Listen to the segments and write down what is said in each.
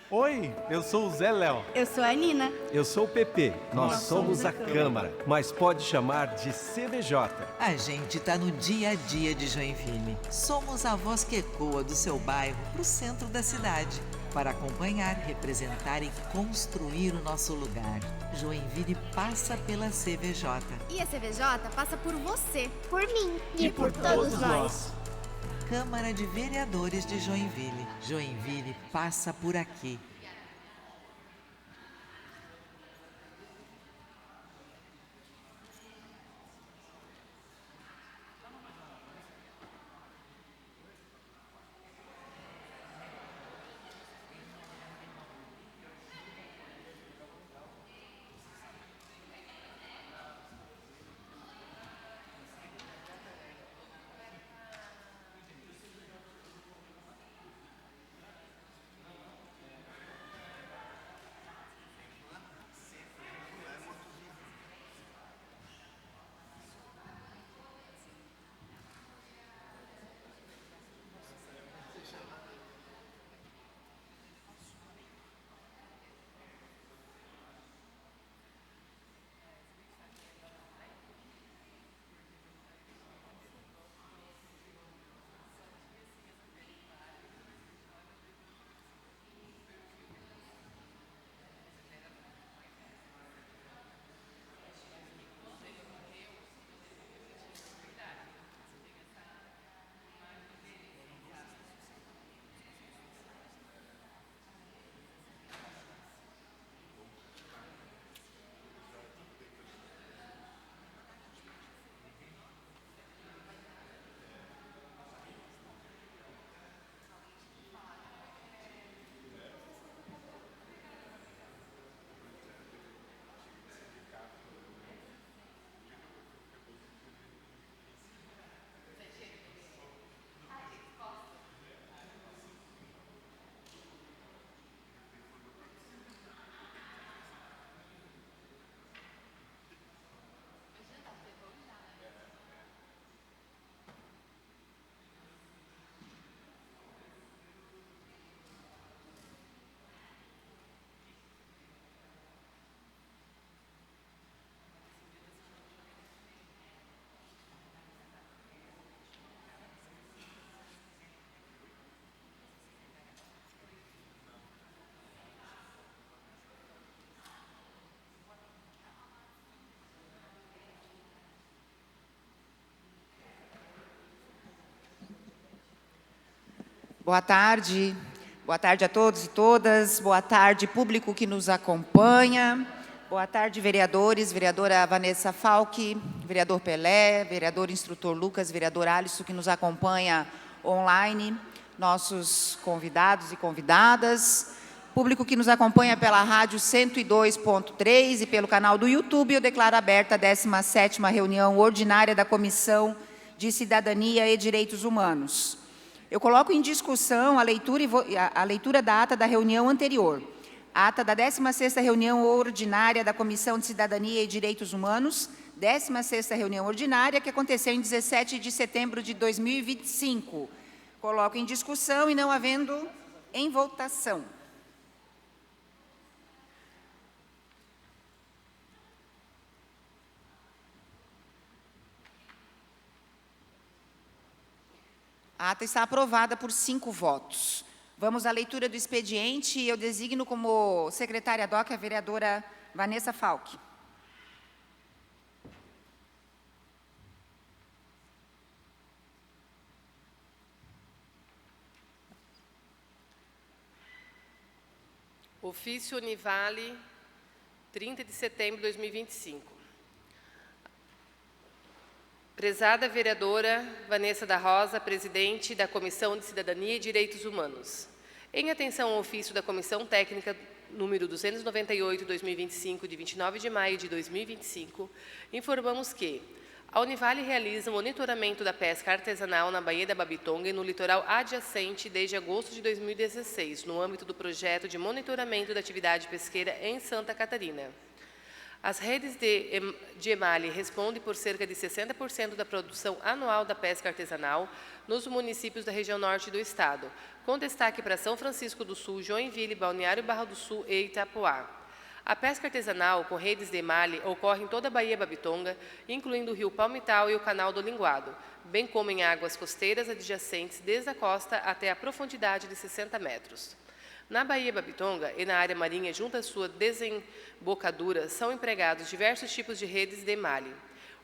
Oi, eu sou o Zé Léo. Eu sou a Nina. Eu sou o PP. Nós somos a Câmara, mas pode chamar de CVJ. A gente tá no dia a dia de Joinville. Somos a voz que ecoa do seu bairro pro centro da cidade, para acompanhar, representar e construir o nosso lugar. Joinville passa pela CVJ. E a CVJ passa por você. Por mim. E por todos nós. Câmara de Vereadores de Joinville. Joinville passa por aqui. Boa tarde a todos e todas, boa tarde público que nos acompanha, boa tarde vereadores, vereadora Vanessa Falck, vereador Pelé, vereador instrutor Lucas, vereador Alisson que nos acompanha online, nossos convidados e convidadas, público que nos acompanha pela rádio 102.3 e pelo canal do YouTube, eu declaro aberta a 17ª reunião ordinária da Comissão de Cidadania e Direitos Humanos. Eu coloco em discussão a leitura da ata da reunião anterior. A ata da 16ª reunião ordinária da Comissão de Cidadania e Direitos Humanos, 16ª reunião ordinária, que aconteceu em 17 de setembro de 2025. Coloco em discussão e não havendo em votação. A ata está aprovada por 5 votos. Vamos à leitura do expediente e eu designo como secretária DOC a vereadora Vanessa Falck. Ofício Univale, 30 de setembro de 2025. Prezada vereadora Vanessa da Rosa, presidente da Comissão de Cidadania e Direitos Humanos. Em atenção ao ofício da Comissão Técnica número 298/2025, de 29 de maio de 2025, informamos que a Univale realiza o monitoramento da pesca artesanal na Baía da Babitonga e no litoral adjacente desde agosto de 2016, no âmbito do projeto de monitoramento da atividade pesqueira em Santa Catarina. As redes de emalhe respondem por cerca de 60% da produção anual da pesca artesanal nos municípios da região norte do estado, com destaque para São Francisco do Sul, Joinville, Balneário Barra do Sul e Itapoá. A pesca artesanal com redes de emalhe ocorre em toda a Baía Babitonga, incluindo o rio Palmital e o Canal do Linguado, bem como em águas costeiras adjacentes desde a costa até a profundidade de 60 metros. Na Baía Babitonga e na área marinha, junto à sua desembocadura, são empregados diversos tipos de redes de emalhe.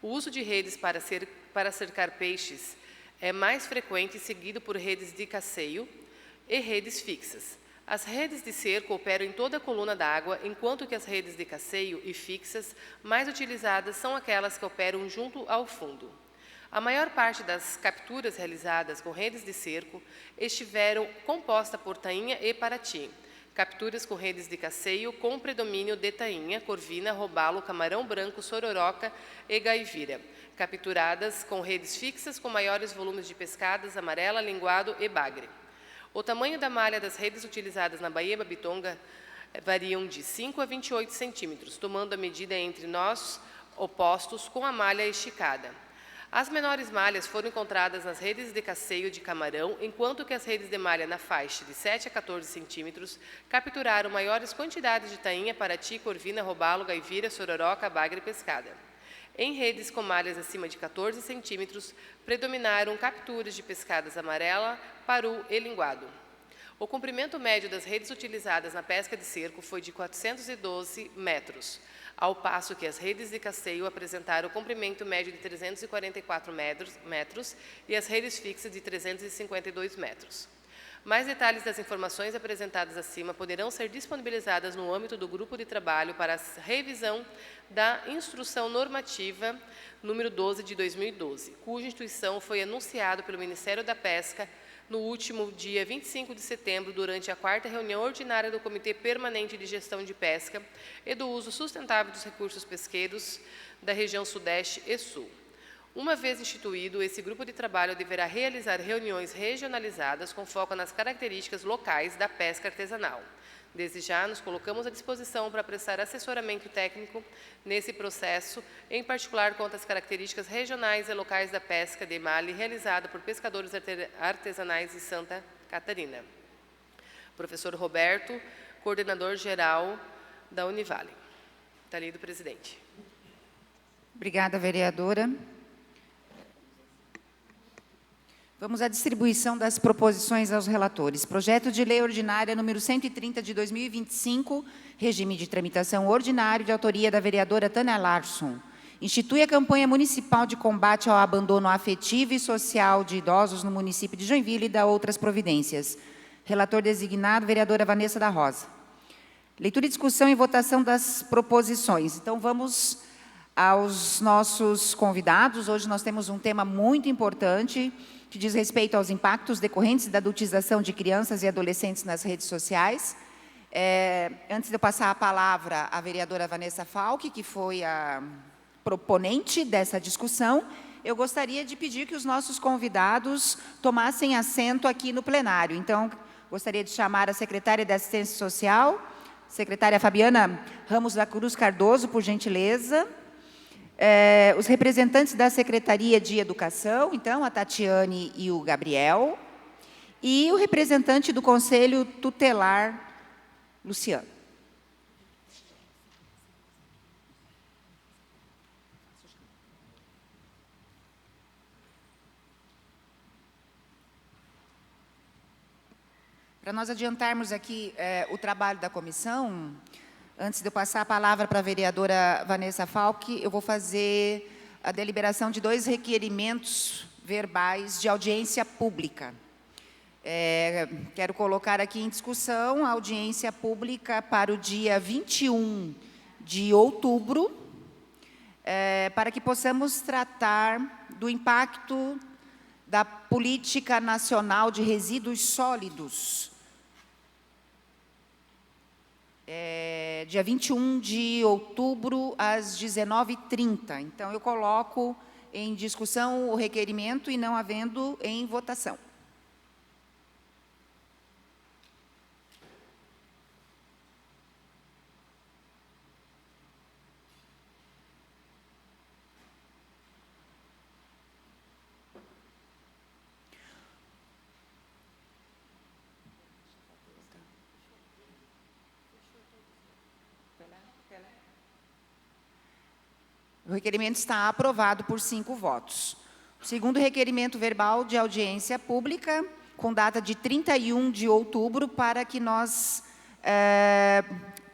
O uso de redes para cercar peixes é mais frequente, seguido por redes de casseio e redes fixas. As redes de cerco operam em toda a coluna d'água, enquanto que as redes de casseio e fixas mais utilizadas são aquelas que operam junto ao fundo. A maior parte das capturas realizadas com redes de cerco estiveram composta por tainha e parati. Capturas com redes de casseio com predomínio de tainha, corvina, robalo, camarão branco, sororoca e gaivira. Capturadas com redes fixas com maiores volumes de pescadas, amarela, linguado e bagre. O tamanho da malha das redes utilizadas na Baía Babitonga variam de 5 a 28 centímetros, tomando a medida entre nós opostos com a malha esticada. As menores malhas foram encontradas nas redes de casseio de camarão, enquanto que as redes de malha na faixa de 7 a 14 centímetros capturaram maiores quantidades de tainha, parati, corvina, robalo, gaivira, sororoca, bagre e pescada. Em redes com malhas acima de 14 centímetros, predominaram capturas de pescadas amarela, paru e linguado. O comprimento médio das redes utilizadas na pesca de cerco foi de 412 metros, ao passo que as redes de casseio apresentaram comprimento médio de 344 metros e as redes fixas de 352 metros. Mais detalhes das informações apresentadas acima poderão ser disponibilizadas no âmbito do Grupo de Trabalho para a revisão da Instrução Normativa número 12 de 2012, cuja instituição foi anunciado pelo Ministério da Pesca no último dia 25 de setembro, durante a 4ª reunião ordinária do Comitê Permanente de Gestão de Pesca e do Uso Sustentável dos Recursos Pesqueiros da região Sudeste e Sul. Uma vez instituído, esse grupo de trabalho deverá realizar reuniões regionalizadas com foco nas características locais da pesca artesanal. Desde já, nos colocamos à disposição para prestar assessoramento técnico nesse processo, em particular quanto às características regionais e locais da pesca de emalhe realizada por pescadores artesanais de Santa Catarina. Professor Roberto, coordenador-geral da Univale. Está lido, presidente. Obrigada, vereadora. Vamos à distribuição das proposições aos relatores. Projeto de Lei Ordinária número 130 de 2025, regime de tramitação ordinário, de autoria da vereadora Tânia Larsson. Institui a campanha municipal de combate ao abandono afetivo e social de idosos no município de Joinville e dá outras providências. Relator designado, vereadora Vanessa da Rosa. Leitura, discussão e votação das proposições. Então, vamos aos nossos convidados. Hoje nós temos um tema muito importante, que diz respeito aos impactos decorrentes da adultização de crianças e adolescentes nas redes sociais. Antes de eu passar a palavra à vereadora Vanessa Falck, que foi a proponente dessa discussão, eu gostaria de pedir que os nossos convidados tomassem assento aqui no plenário. Então, gostaria de chamar a secretária de Assistência Social, secretária Fabiana Ramos da Cruz Cardoso, por gentileza. Os representantes da Secretaria de Educação, então, a Tatiane e o Gabriel, e o representante do Conselho Tutelar, Luciano. Para nós adiantarmos aqui o trabalho da comissão, antes de eu passar a palavra para a vereadora Vanessa Falck, eu vou fazer a deliberação de 2 requerimentos verbais de audiência pública. Quero colocar aqui em discussão a audiência pública para o dia 21 de outubro, para que possamos tratar do impacto da Política Nacional de Resíduos Sólidos. Dia 21 de outubro, às 19h30. Então, eu coloco em discussão o requerimento e não havendo em votação. O requerimento está aprovado por 5 votos. O segundo requerimento verbal de audiência pública, com data de 31 de outubro, para que nós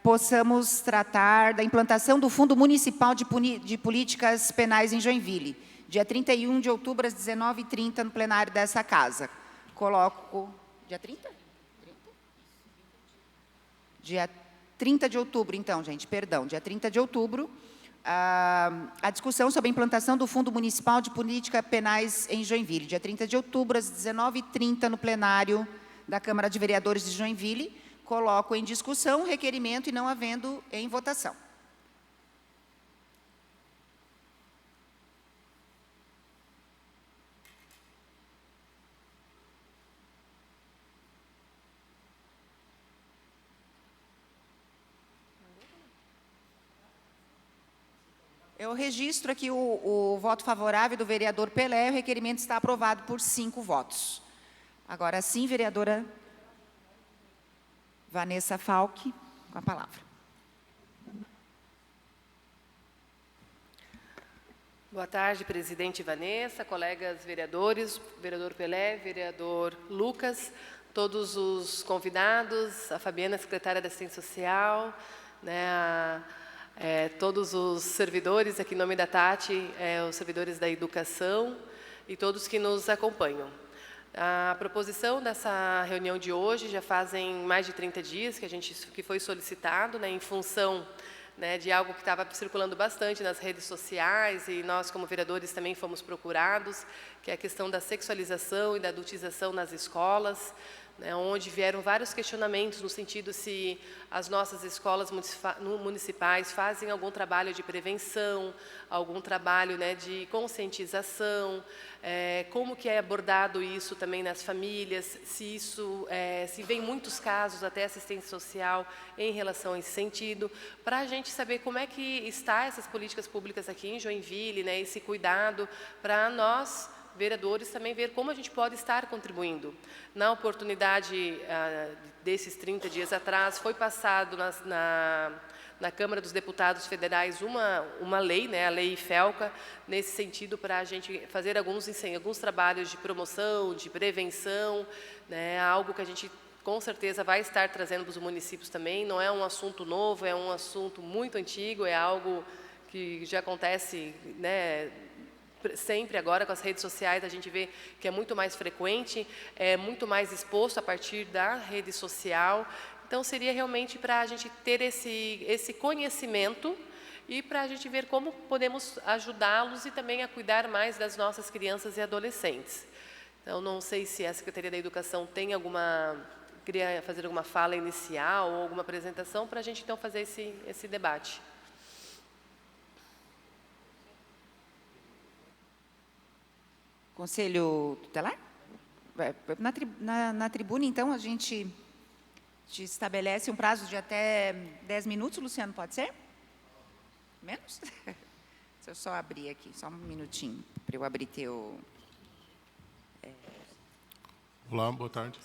possamos tratar da implantação do Fundo Municipal de Políticas Penais em Joinville, dia 31 de outubro, às 19h30, no plenário dessa casa. Coloco... Dia 30? Dia 30 de outubro, então, gente, perdão. Dia 30 de outubro, a discussão sobre a implantação do Fundo Municipal de Políticas Penais em Joinville. Dia 30 de outubro, às 19h30, no plenário da Câmara de Vereadores de Joinville. Coloco em discussão o requerimento e não havendo em votação. Eu registro aqui o voto favorável do vereador Pelé. O requerimento está aprovado por 5 votos. Agora sim, vereadora Vanessa Falck, com a palavra. Boa tarde, presidente Vanessa, colegas vereadores, vereador Pelé, vereador Lucas, todos os convidados, a Fabiana, secretária da Assistência Social, né, todos os servidores, aqui em nome da Tati, os servidores da educação e todos que nos acompanham. A proposição dessa reunião de hoje já fazem mais de 30 dias que foi solicitado, né, em função, né, de algo que estava circulando bastante nas redes sociais, e nós, como vereadores, também fomos procurados, que é a questão da sexualização e da adultização nas escolas, né, onde vieram vários questionamentos no sentido se as nossas escolas municipais fazem algum trabalho de prevenção, algum trabalho, né, de conscientização, como que é abordado isso também nas famílias, se vem muitos casos até assistência social em relação a esse sentido, para a gente saber como é que está essas políticas públicas aqui em Joinville, né, esse cuidado para nós, vereadores, também ver como a gente pode estar contribuindo. Na oportunidade desses 30 dias atrás, foi passado na Câmara dos Deputados Federais uma lei, né, a Lei Felca, nesse sentido, para a gente fazer alguns trabalhos de promoção, de prevenção, né, algo que a gente com certeza vai estar trazendo para os municípios também. Não é um assunto novo, é um assunto muito antigo, é algo que já acontece, né, sempre agora com as redes sociais. A gente vê que é muito mais frequente, é muito mais exposto a partir da rede social. Então, seria realmente para a gente ter esse conhecimento e para a gente ver como podemos ajudá-los e também a cuidar mais das nossas crianças e adolescentes. Então, não sei se a Secretaria da Educação tem queria fazer alguma fala inicial ou alguma apresentação para a gente, então, fazer esse debate. Conselho tutelar? Na tribuna, então, a gente estabelece um prazo de até 10 minutos, Luciano, pode ser? Menos? Se eu só abrir aqui, só um minutinho, para eu abrir teu... Olá, boa tarde.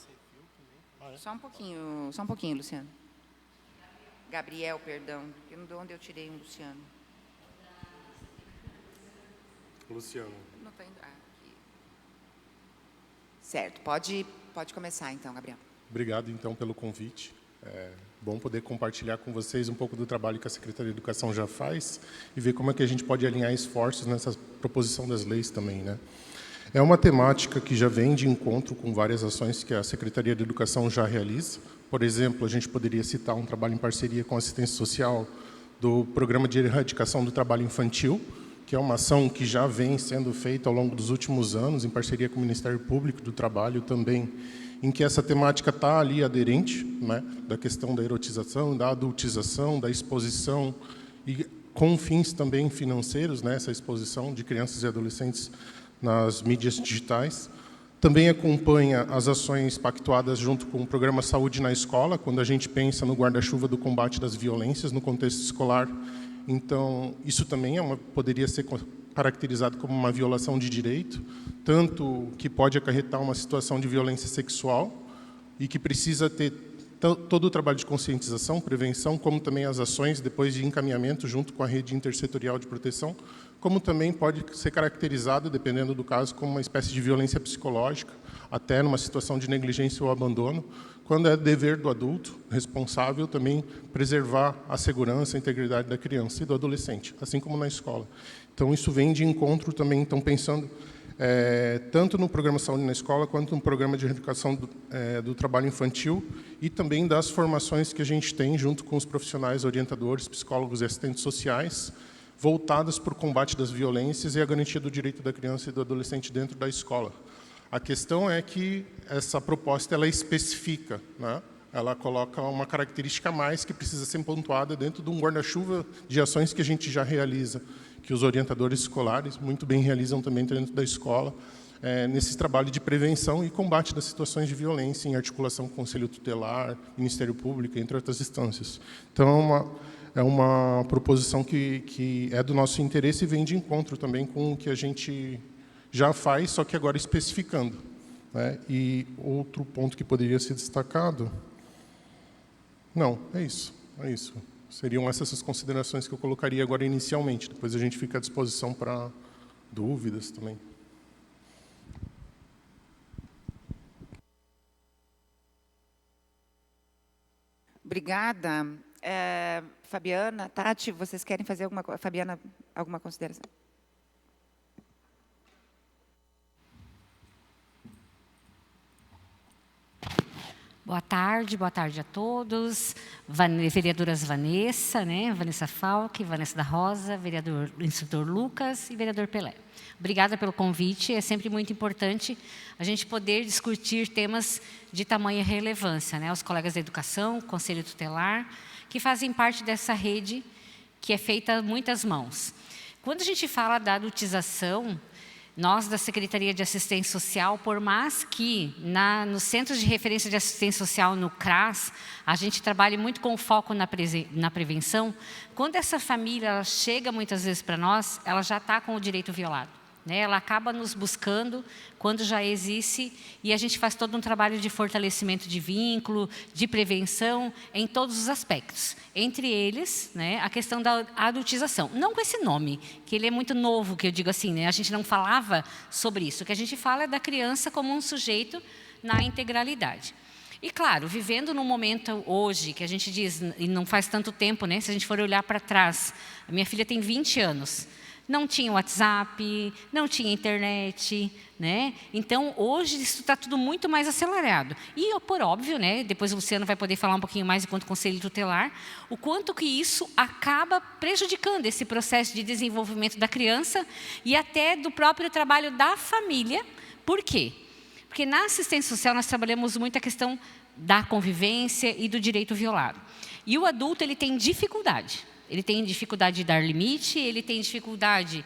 Só um pouquinho, Luciano. Gabriel, perdão, de onde eu tirei um Luciano? Luciano. Não está indo... Certo, pode começar então, Gabriel. Obrigado, então, pelo convite. É bom poder compartilhar com vocês um pouco do trabalho que a Secretaria de Educação já faz e ver como é que a gente pode alinhar esforços nessa proposição das leis também, né? É uma temática que já vem de encontro com várias ações que a Secretaria de Educação já realiza. Por exemplo, a gente poderia citar um trabalho em parceria com a assistência social do Programa de Erradicação do Trabalho Infantil, que é uma ação que já vem sendo feita ao longo dos últimos anos, em parceria com o Ministério Público do Trabalho também, em que essa temática está ali aderente, né, da questão da erotização, da adultização, da exposição, e com fins também financeiros, né, essa exposição de crianças e adolescentes nas mídias digitais. Também acompanha as ações pactuadas junto com o Programa Saúde na Escola, quando a gente pensa no guarda-chuva do combate das violências no contexto escolar. Então, isso também poderia ser caracterizado como uma violação de direito, tanto que pode acarretar uma situação de violência sexual e que precisa todo o trabalho de conscientização, prevenção, como também as ações depois de encaminhamento junto com a rede intersetorial de proteção, como também pode ser caracterizado, dependendo do caso, como uma espécie de violência psicológica, até numa situação de negligência ou abandono, quando é dever do adulto responsável também preservar a segurança, a integridade da criança e do adolescente, assim como na escola. Então, isso vem de encontro também, então, pensando tanto no programa Saúde na Escola, quanto no programa de educação do trabalho infantil e também das formações que a gente tem junto com os profissionais orientadores, psicólogos e assistentes sociais, voltadas para o combate das violências e a garantia do direito da criança e do adolescente dentro da escola. A questão é que essa proposta ela especifica, né? Ela coloca uma característica a mais que precisa ser pontuada dentro de um guarda-chuva de ações que a gente já realiza, que os orientadores escolares muito bem realizam também dentro da escola, nesse trabalho de prevenção e combate das situações de violência, em articulação com o Conselho Tutelar, Ministério Público, entre outras instâncias. Então, é uma proposição que é do nosso interesse e vem de encontro também com o que a gente já faz, só que agora especificando, né? E outro ponto que poderia ser destacado... Não, é isso. Seriam essas considerações que eu colocaria agora inicialmente. Depois a gente fica à disposição para dúvidas também. Obrigada. Fabiana, Tati, vocês querem fazer alguma coisa? Fabiana, alguma consideração? Boa tarde a todos. Vereadoras Vanessa, né? Vanessa Falck, Vanessa da Rosa, vereador instrutor Lucas e vereador Pelé. Obrigada pelo convite. É sempre muito importante a gente poder discutir temas de tamanha relevância, né? Os colegas da educação, Conselho Tutelar, que fazem parte dessa rede que é feita a muitas mãos. Quando a gente fala da adultização, nós, da Secretaria de Assistência Social, por mais que nos Centros de Referência de Assistência Social, no CRAS, a gente trabalhe muito com foco na prevenção, quando essa família ela chega muitas vezes para nós, ela já está com o direito violado, né? Ela acaba nos buscando quando já existe e a gente faz todo um trabalho de fortalecimento de vínculo, de prevenção em todos os aspectos. Entre eles, né, a questão da adultização. Não com esse nome, que ele é muito novo, que eu digo assim, né? A gente não falava sobre isso. O que a gente fala é da criança como um sujeito na integralidade. E, claro, vivendo num momento hoje, que a gente diz, e não faz tanto tempo, né? Se a gente for olhar para trás, a minha filha tem 20 anos. Não tinha WhatsApp, não tinha internet, né? Então, hoje, isso está tudo muito mais acelerado. E, por óbvio, né? Depois o Luciano vai poder falar um pouquinho mais enquanto Conselho Tutelar, o quanto que isso acaba prejudicando esse processo de desenvolvimento da criança e até do próprio trabalho da família. Por quê? Porque na assistência social nós trabalhamos muito a questão da convivência e do direito violado. E o adulto, ele tem dificuldade. Ele tem dificuldade de dar limite, ele tem dificuldade,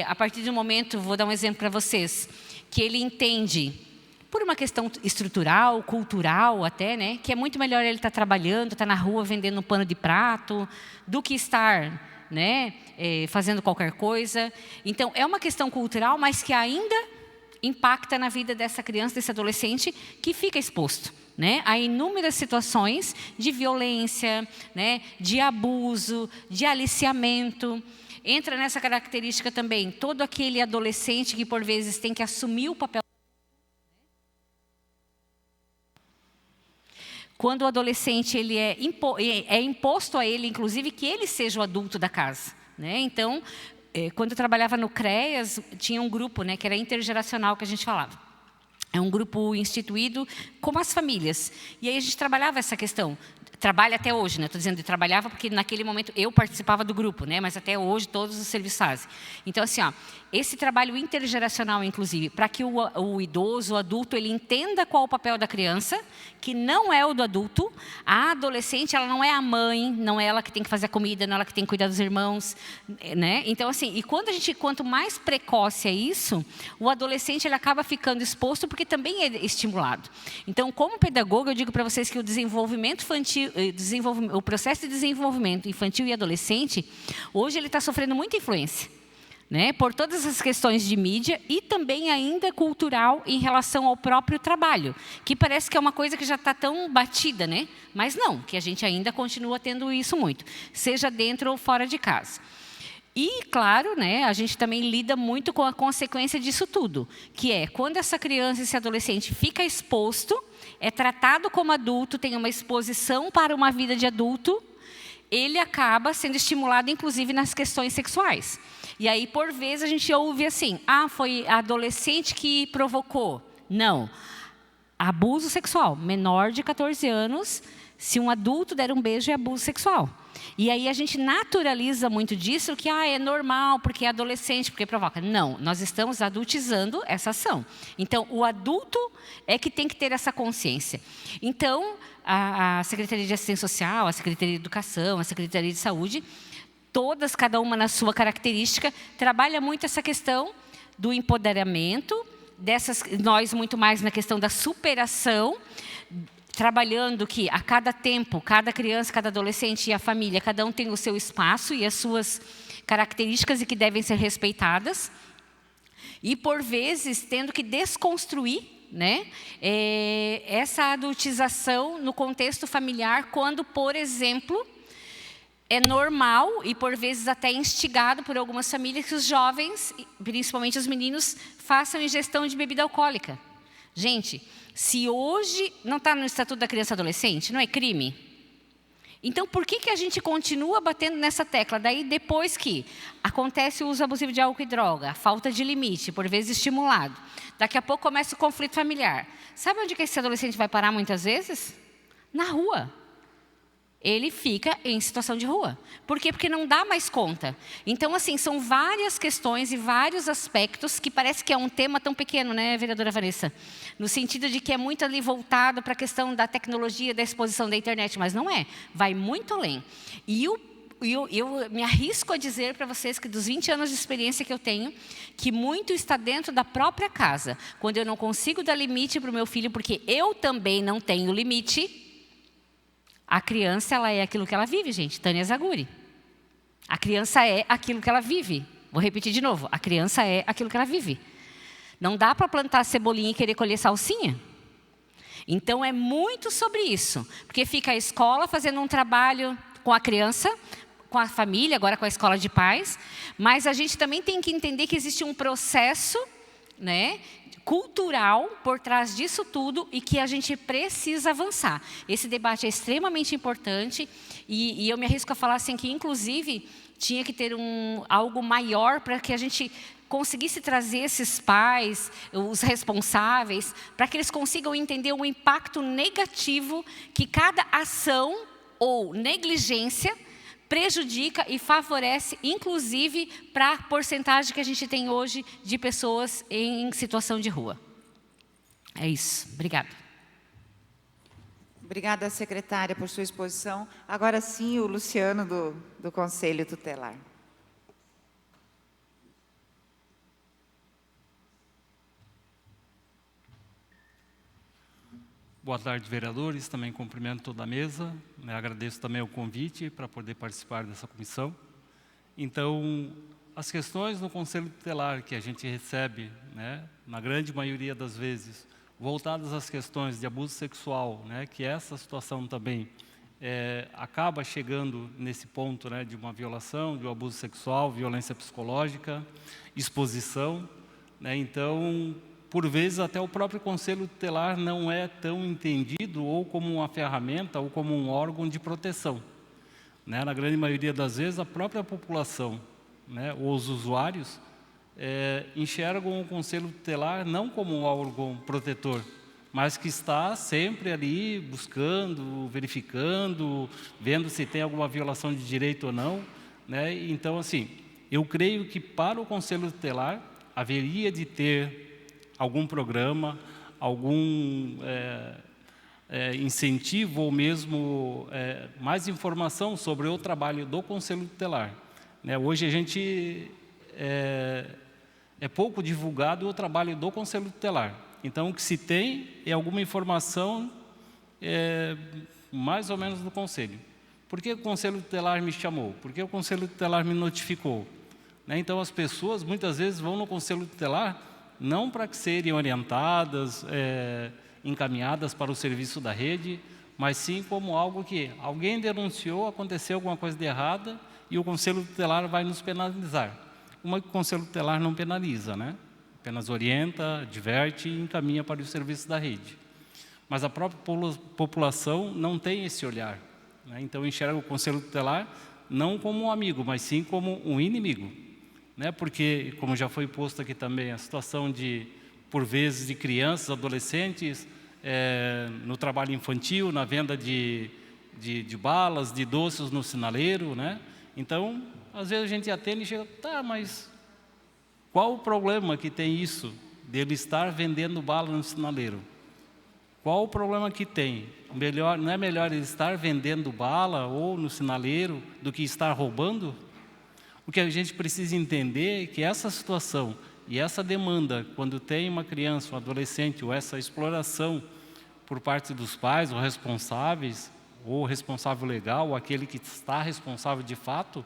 a partir do momento, vou dar um exemplo para vocês, que ele entende, por uma questão estrutural, cultural até, né, que é muito melhor ele estar trabalhando, estar na rua vendendo um pano de prato, do que estar, né, fazendo qualquer coisa. Então, é uma questão cultural, mas que ainda impacta na vida dessa criança, desse adolescente, que fica exposto, né, a inúmeras situações de violência, né, de abuso, de aliciamento. Entra nessa característica também todo aquele adolescente que, por vezes, tem que assumir o papel. Quando o adolescente ele é imposto a ele, inclusive, que ele seja o adulto da casa, né? Então, quando eu trabalhava no CREAS, tinha um grupo, né, que era intergeracional, que a gente falava. É um grupo instituído como as famílias. E aí a gente trabalhava essa questão. Trabalha até hoje, né? Estou dizendo que trabalhava porque naquele momento eu participava do grupo, né? Mas até hoje todos os serviços fazem. Então, assim, ó, esse trabalho intergeracional, inclusive, para que o idoso, o adulto, ele entenda qual o papel da criança, que não é o do adulto. A adolescente, ela não é a mãe, não é ela que tem que fazer a comida, não é ela que tem que cuidar dos irmãos, né? Então, assim, e quanto mais precoce é isso, o adolescente ele acaba ficando exposto porque também é estimulado. Então, como pedagoga, eu digo para vocês que o desenvolvimento infantil, o processo de desenvolvimento infantil e adolescente, hoje ele está sofrendo muita influência né, por todas as questões de mídia e também ainda cultural em relação ao próprio trabalho, que parece que é uma coisa que já está tão batida, né? Mas não, que a gente ainda continua tendo isso muito, seja dentro ou fora de casa. E, claro, né, a gente também lida muito com a consequência disso tudo, que é quando essa criança, esse adolescente fica exposto, é tratado como adulto, tem uma exposição para uma vida de adulto, ele acaba sendo estimulado, inclusive, nas questões sexuais. E aí, por vezes, a gente ouve assim, foi a adolescente que provocou. Não. Abuso sexual. Menor de 14 anos, se um adulto der um beijo, é abuso sexual. E aí a gente naturaliza muito disso, que é normal, porque é adolescente, porque provoca. Não, nós estamos adultizando essa ação. Então, o adulto é que tem que ter essa consciência. Então, a Secretaria de Assistência Social, a Secretaria de Educação, a Secretaria de Saúde, todas, cada uma na sua característica, trabalha muito essa questão do empoderamento, nós muito mais na questão da superação, trabalhando que a cada tempo, cada criança, cada adolescente e a família, cada um tem o seu espaço e as suas características e que devem ser respeitadas. E, por vezes, tendo que desconstruir, né, essa adultização no contexto familiar, quando, por exemplo, é normal e, por vezes, até instigado por algumas famílias que os jovens, principalmente os meninos, façam ingestão de bebida alcoólica. Gente, se hoje não está no Estatuto da Criança e Adolescente, não é crime? Então, por que a gente continua batendo nessa tecla? Daí, depois que acontece o uso abusivo de álcool e droga, a falta de limite, por vezes estimulado, daqui a pouco começa o conflito familiar. Sabe onde que esse adolescente vai parar muitas vezes? Na rua. Ele fica em situação de rua. Por quê? Porque não dá mais conta. Então, assim, são várias questões e vários aspectos que parece que é um tema tão pequeno, né, vereadora Vanessa? No sentido de que é muito ali voltado para a questão da tecnologia, da exposição da internet, mas não é. Vai muito além. E eu me arrisco a dizer para vocês que dos 20 anos de experiência que eu tenho, que muito está dentro da própria casa. Quando eu não consigo dar limite para o meu filho, porque eu também não tenho limite. A criança, ela é aquilo que ela vive, gente. Tânia Zaguri. A criança é aquilo que ela vive. Vou repetir de novo. A criança é aquilo que ela vive. Não dá para plantar cebolinha e querer colher salsinha. Então, é muito sobre isso. Porque fica a escola fazendo um trabalho com a criança, com a família, agora com a escola de pais. Mas a gente também tem que entender que existe um processo, né, cultural por trás disso tudo e que a gente precisa avançar. Esse debate é extremamente importante e eu me arrisco a falar assim que, inclusive, tinha que ter algo maior para que a gente conseguisse trazer esses pais, os responsáveis, para que eles consigam entender o impacto negativo que cada ação ou negligência prejudica e favorece, inclusive, para a porcentagem que a gente tem hoje de pessoas em situação de rua. É isso. Obrigada. Obrigada, secretária, por sua exposição. Agora sim, o Luciano, do Conselho Tutelar. Boa tarde, vereadores. Também cumprimento toda a mesa. Agradeço também o convite para poder participar dessa comissão. Então, as questões no Conselho Tutelar que a gente recebe, né, na grande maioria das vezes, voltadas às questões de abuso sexual, né, que essa situação também acaba chegando nesse ponto, né, de uma violação, de um abuso sexual, violência psicológica, exposição, né, então, por vezes, até o próprio Conselho Tutelar não é tão entendido ou como uma ferramenta ou como um órgão de proteção. Né? Na grande maioria das vezes, a própria população, né, ou os usuários, enxergam o Conselho Tutelar não como um órgão protetor, mas que está sempre ali buscando, verificando, vendo se tem alguma violação de direito ou não. Né? Então, assim, eu creio que para o Conselho Tutelar haveria de ter algum programa, algum incentivo ou mesmo mais informação sobre o trabalho do Conselho Tutelar. Né? Hoje a gente é pouco divulgado o trabalho do Conselho Tutelar. Então, o que se tem é alguma informação mais ou menos do Conselho. Por que o Conselho Tutelar me chamou? Por que o Conselho Tutelar me notificou? né? Então, as pessoas, muitas vezes, vão no conselho tutelar não para serem orientadas, encaminhadas para o serviço da rede, mas sim como algo que alguém denunciou, aconteceu alguma coisa de errada e o conselho tutelar vai nos penalizar. Uma que o conselho tutelar não penaliza, né? Apenas orienta, adverte e encaminha para o serviço da rede. Mas a própria população não tem esse olhar, né? Então enxerga o conselho tutelar não como um amigo, mas sim como um inimigo, né? Porque, como já foi posto aqui também, a situação de, por vezes, de crianças, adolescentes, no trabalho infantil, na venda de balas, de doces no sinaleiro, né? Então, às vezes a gente atende e chega, tá, mas qual o problema que tem isso, dele estar vendendo bala no sinaleiro? Qual o problema que tem? Não é melhor ele estar vendendo bala ou no sinaleiro do que estar roubando? O que a gente precisa entender é que essa situação e essa demanda, quando tem uma criança, um adolescente, ou essa exploração por parte dos pais ou responsáveis, ou responsável legal, ou aquele que está responsável de fato,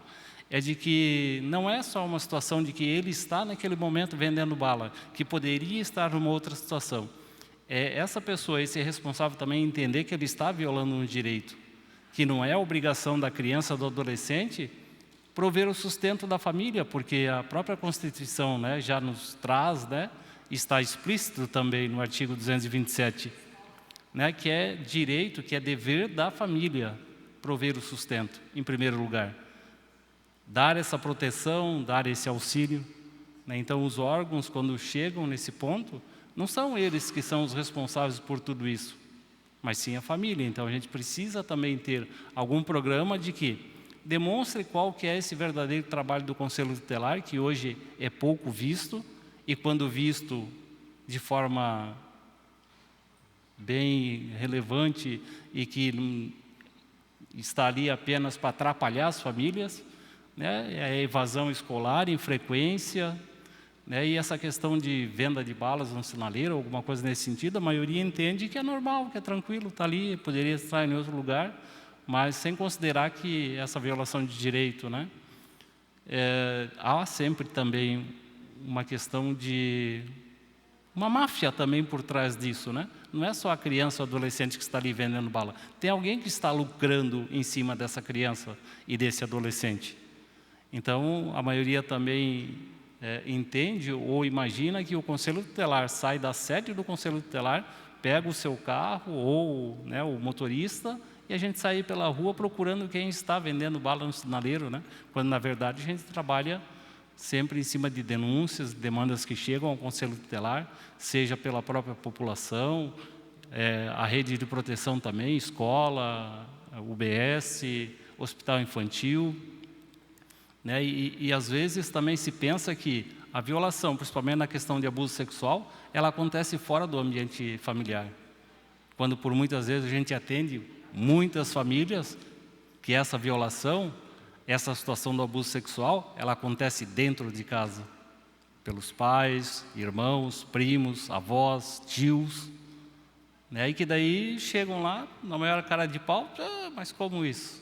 é de que não é só uma situação de que ele está naquele momento vendendo bala, que poderia estar numa outra situação. É essa pessoa, esse responsável também entender que ele está violando um direito, que não é obrigação da criança, do adolescente, prover o sustento da família, porque a própria Constituição, né, já nos traz, né, está explícito também no artigo 227, né, que é direito, que é dever da família prover o sustento, em primeiro lugar. Dar essa proteção, dar esse auxílio, né? Então, os órgãos, quando chegam nesse ponto, não são eles que são os responsáveis por tudo isso, mas sim a família. Então, a gente precisa também ter algum programa de que demonstre qual que é esse verdadeiro trabalho do Conselho Tutelar, que hoje é pouco visto, e quando visto de forma bem relevante e que está ali apenas para atrapalhar as famílias, né? É a evasão escolar em frequência, né? E essa questão de venda de balas no sinaleiro, alguma coisa nesse sentido, a maioria entende que é normal, que é tranquilo, está ali, poderia estar em outro lugar, mas sem considerar que essa violação de direito, né? Há sempre também uma questão de uma máfia também por trás disso, né? Não é só a criança ou adolescente que está ali vendendo bala. Tem alguém que está lucrando em cima dessa criança e desse adolescente. Então, a maioria também entende ou imagina que o Conselho Tutelar sai da sede do Conselho Tutelar, pega o seu carro ou, né, o motorista e a gente sai pela rua procurando quem está vendendo bala no sinaleiro, né? Quando, na verdade, a gente trabalha sempre em cima de denúncias, demandas que chegam ao Conselho Tutelar, seja pela própria população, a rede de proteção também, escola, UBS, hospital infantil, né? E às vezes também se pensa que a violação, principalmente na questão de abuso sexual, ela acontece fora do ambiente familiar. Quando por muitas vezes a gente atende muitas famílias que essa violação, essa situação do abuso sexual, ela acontece dentro de casa, pelos pais, irmãos, primos, avós, tios, né? E que daí chegam lá, na maior cara de pau, mas como isso?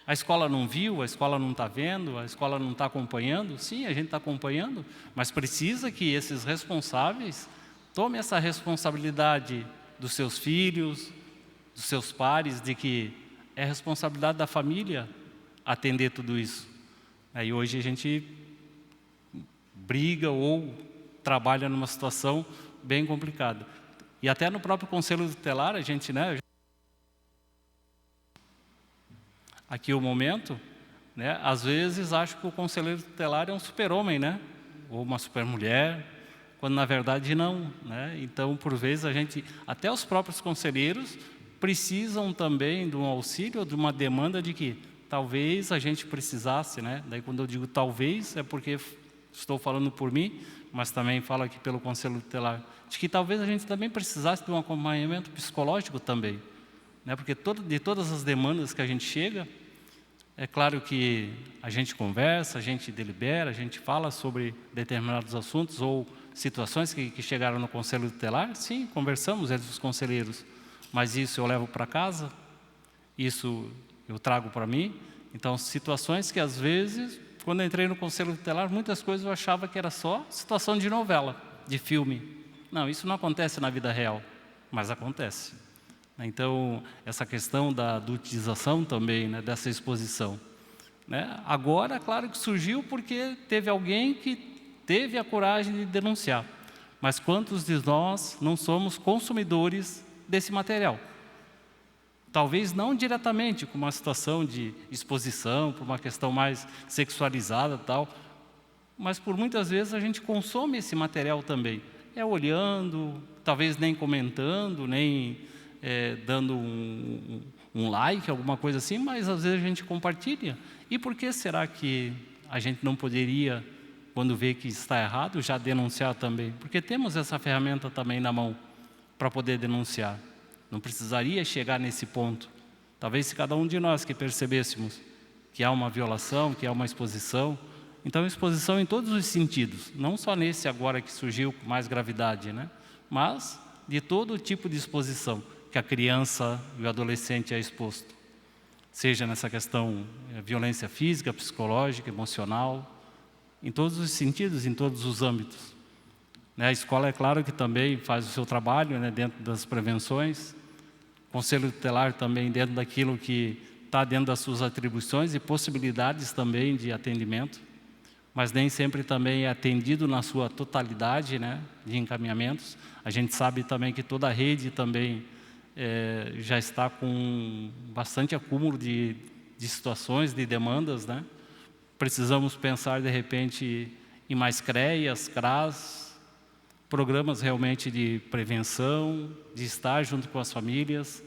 A escola não viu, a escola não está vendo, a escola não está acompanhando? Sim, a gente está acompanhando, mas precisa que esses responsáveis tomem essa responsabilidade dos seus filhos, dos seus pares, de que é responsabilidade da família atender tudo isso. Aí hoje a gente briga ou trabalha numa situação bem complicada. E até no próprio Conselho Tutelar, a gente, né? Aqui o momento, né? Às vezes acho que o conselheiro tutelar é um super-homem, né? Ou uma super-mulher, quando na verdade não, né? Então, por vezes, até os próprios conselheiros precisam também de um auxílio, de uma demanda de que talvez a gente precisasse, né? Daí quando eu digo talvez, é porque estou falando por mim, mas também falo aqui pelo Conselho Tutelar, de que talvez a gente também precisasse de um acompanhamento psicológico também, né? Porque de todas as demandas que a gente chega, é claro que a gente conversa, a gente delibera, a gente fala sobre determinados assuntos ou situações que chegaram no Conselho Tutelar, sim, conversamos entre os conselheiros, mas isso eu levo para casa, isso eu trago para mim. Então, situações que às vezes, quando eu entrei no Conselho Tutelar, muitas coisas eu achava que era só situação de novela, de filme. Não, isso não acontece na vida real, mas acontece. Então, essa questão da adultização também, né, dessa exposição. Né? Agora, claro que surgiu porque teve alguém que teve a coragem de denunciar. Mas quantos de nós não somos consumidores desse material? Talvez não diretamente, com uma situação de exposição, por uma questão mais sexualizada e tal, mas por muitas vezes a gente consome esse material também. Olhando, talvez nem comentando, nem dando um like, alguma coisa assim, mas às vezes a gente compartilha. E por que será que a gente não poderia, quando vê que está errado, já denunciar também? Porque temos essa ferramenta também na mão para poder denunciar. Não precisaria chegar nesse ponto. Talvez se cada um de nós que percebêssemos que há uma violação, que há uma exposição, então exposição em todos os sentidos, não só nesse agora que surgiu com mais gravidade, né? Mas de todo tipo de exposição que a criança e o adolescente é exposto. Seja nessa questão violência física, psicológica, emocional, em todos os sentidos, em todos os âmbitos. A escola, é claro que também faz o seu trabalho, né, dentro das prevenções. O Conselho Tutelar também dentro daquilo que está dentro das suas atribuições e possibilidades também de atendimento. Mas nem sempre também é atendido na sua totalidade, né, de encaminhamentos. A gente sabe também que toda a rede também já está com bastante acúmulo de situações, de demandas, né? Precisamos pensar, de repente, em mais CREAs, CRAS, programas realmente de prevenção, de estar junto com as famílias,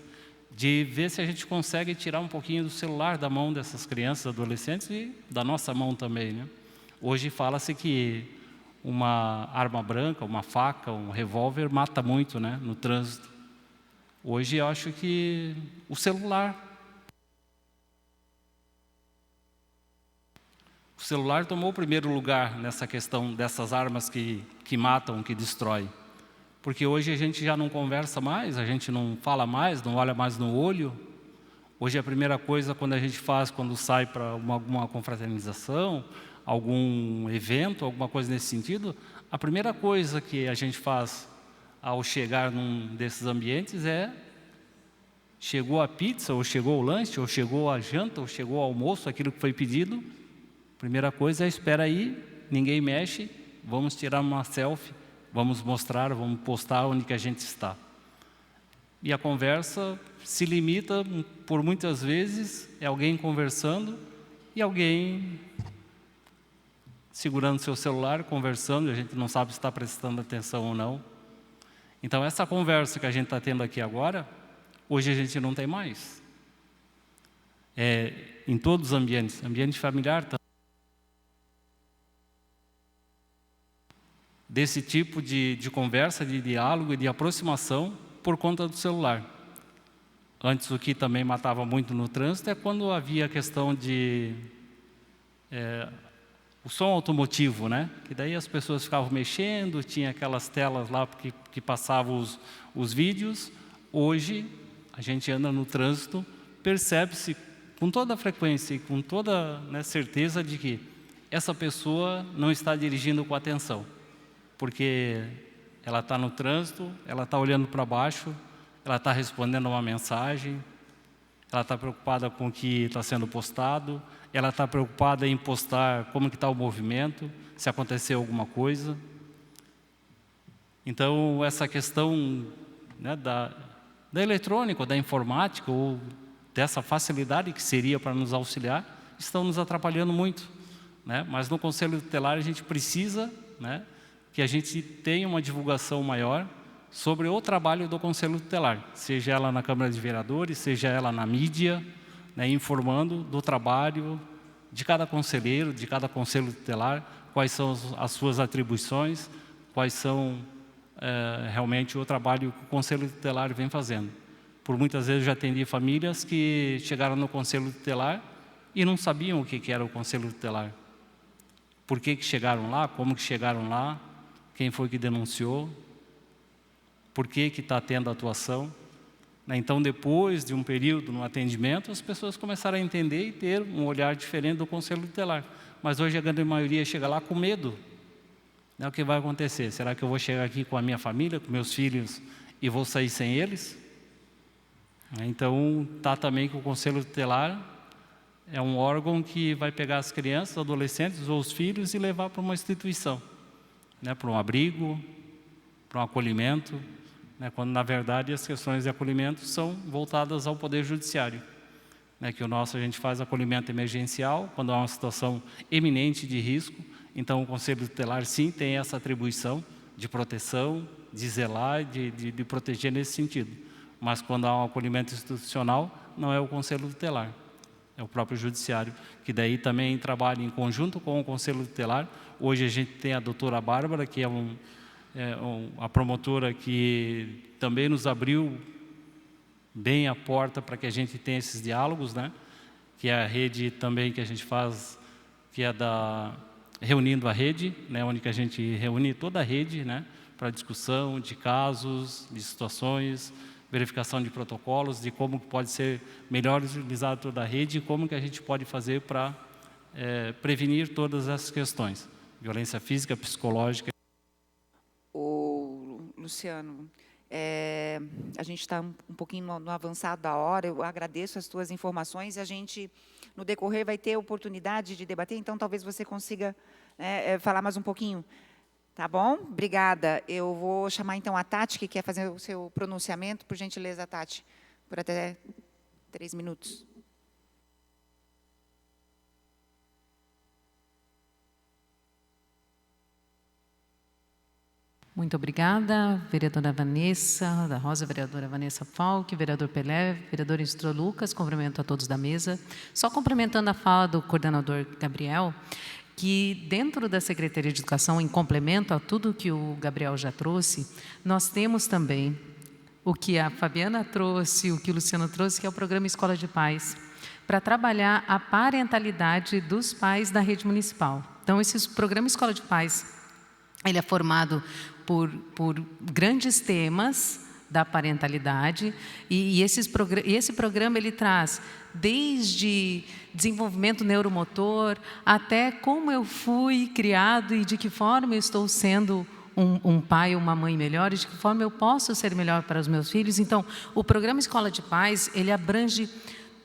de ver se a gente consegue tirar um pouquinho do celular da mão dessas crianças, adolescentes e da nossa mão também, né? Hoje fala-se que uma arma branca, uma faca, um revólver mata muito, né, no trânsito. Hoje eu acho que o celular tomou o primeiro lugar nessa questão dessas armas que matam, que destroem. Porque hoje a gente já não conversa mais, a gente não fala mais, não olha mais no olho. Hoje a primeira coisa quando a gente faz, quando sai para alguma confraternização, algum evento, alguma coisa nesse sentido, a primeira coisa que a gente faz ao chegar num desses ambientes chegou a pizza, ou chegou o lanche, ou chegou a janta, ou chegou o almoço, aquilo que foi pedido. Primeira coisa espera aí, ninguém mexe, vamos tirar uma selfie, vamos mostrar, vamos postar onde que a gente está. E a conversa se limita, por muitas vezes, alguém conversando e alguém segurando seu celular, conversando, a gente não sabe se está prestando atenção ou não. Então, essa conversa que a gente está tendo aqui agora, hoje a gente não tem mais. Em todos os ambientes, ambiente familiar também. Desse tipo de conversa, de diálogo e de aproximação por conta do celular. Antes, o que também matava muito no trânsito é quando havia a questão de o som automotivo, né? Que daí as pessoas ficavam mexendo, tinha aquelas telas lá que passavam os vídeos. Hoje, a gente anda no trânsito, percebe-se com toda a frequência e com toda, né, certeza de que essa pessoa não está dirigindo com atenção. Porque ela está no trânsito, ela está olhando para baixo, ela está respondendo a uma mensagem, ela está preocupada com o que está sendo postado, ela está preocupada em postar como que está o movimento, se aconteceu alguma coisa. Então, essa questão, né, da eletrônica, da informática, ou dessa facilidade que seria para nos auxiliar, estão nos atrapalhando muito, né? Mas no Conselho Tutelar a gente precisa, né, que a gente tenha uma divulgação maior sobre o trabalho do Conselho Tutelar, seja ela na Câmara de Vereadores, seja ela na mídia, né, informando do trabalho de cada conselheiro, de cada Conselho Tutelar, quais são as suas atribuições, quais são realmente o trabalho que o Conselho Tutelar vem fazendo. Por muitas vezes eu já atendi famílias que chegaram no Conselho Tutelar e não sabiam o que era o Conselho Tutelar. Por que chegaram lá, como que chegaram lá, quem foi que denunciou, por que está tendo atuação. Então, depois de um período no atendimento, as pessoas começaram a entender e ter um olhar diferente do Conselho Tutelar. mas hoje a grande maioria chega lá com medo. Né? O que vai acontecer? Será que eu vou chegar aqui com a minha família, com meus filhos, e vou sair sem eles? Então, está também que o Conselho Tutelar é um órgão que vai pegar as crianças, adolescentes ou os filhos e levar para uma instituição, né? Para um abrigo, para um acolhimento, né? Quando, na verdade, as questões de acolhimento são voltadas ao Poder Judiciário. Né, que o nosso a gente faz acolhimento emergencial, quando há uma situação eminente de risco. Então, o Conselho Tutelar, sim, tem essa atribuição de proteção, de zelar, de proteger nesse sentido. Mas, quando há um acolhimento institucional, não é o Conselho Tutelar, é o próprio Judiciário, que daí também trabalha em conjunto com o Conselho Tutelar. Hoje, a gente tem a doutora Bárbara, que é a promotora que também nos abriu bem a porta para que a gente tenha esses diálogos, né? Que é a rede também que a gente faz, que é da Reunindo a Rede, né? Onde que a gente reúne toda a rede, né? Para discussão de casos, de situações, verificação de protocolos, de como pode ser melhor utilizado toda a rede e como que a gente pode fazer para prevenir todas essas questões, violência física, psicológica. O Luciano, a gente está um pouquinho no avançado da hora, eu agradeço as tuas informações e a gente, no decorrer, vai ter oportunidade de debater, então talvez você consiga falar mais um pouquinho. Tá bom? Obrigada. Eu vou chamar então a Tati, que quer fazer o seu pronunciamento. Por gentileza, Tati, por até 3 minutos. Muito obrigada, vereadora Vanessa da Rosa, vereadora Vanessa Falck, vereador Pelé, vereador instrutor Lucas, cumprimento a todos da mesa. Só complementando a fala do coordenador Gabriel, que dentro da Secretaria de Educação, em complemento a tudo que o Gabriel já trouxe, nós temos também o que a Fabiana trouxe, o que o Luciano trouxe, que é o programa Escola de Pais, para trabalhar a parentalidade dos pais da rede municipal. Então, esse programa Escola de Pais, ele é formado por grandes temas da parentalidade e esse programa ele traz desde desenvolvimento neuromotor até como eu fui criado e de que forma eu estou sendo um pai ou uma mãe melhor e de que forma eu posso ser melhor para os meus filhos. Então, o programa Escola de Pais, ele abrange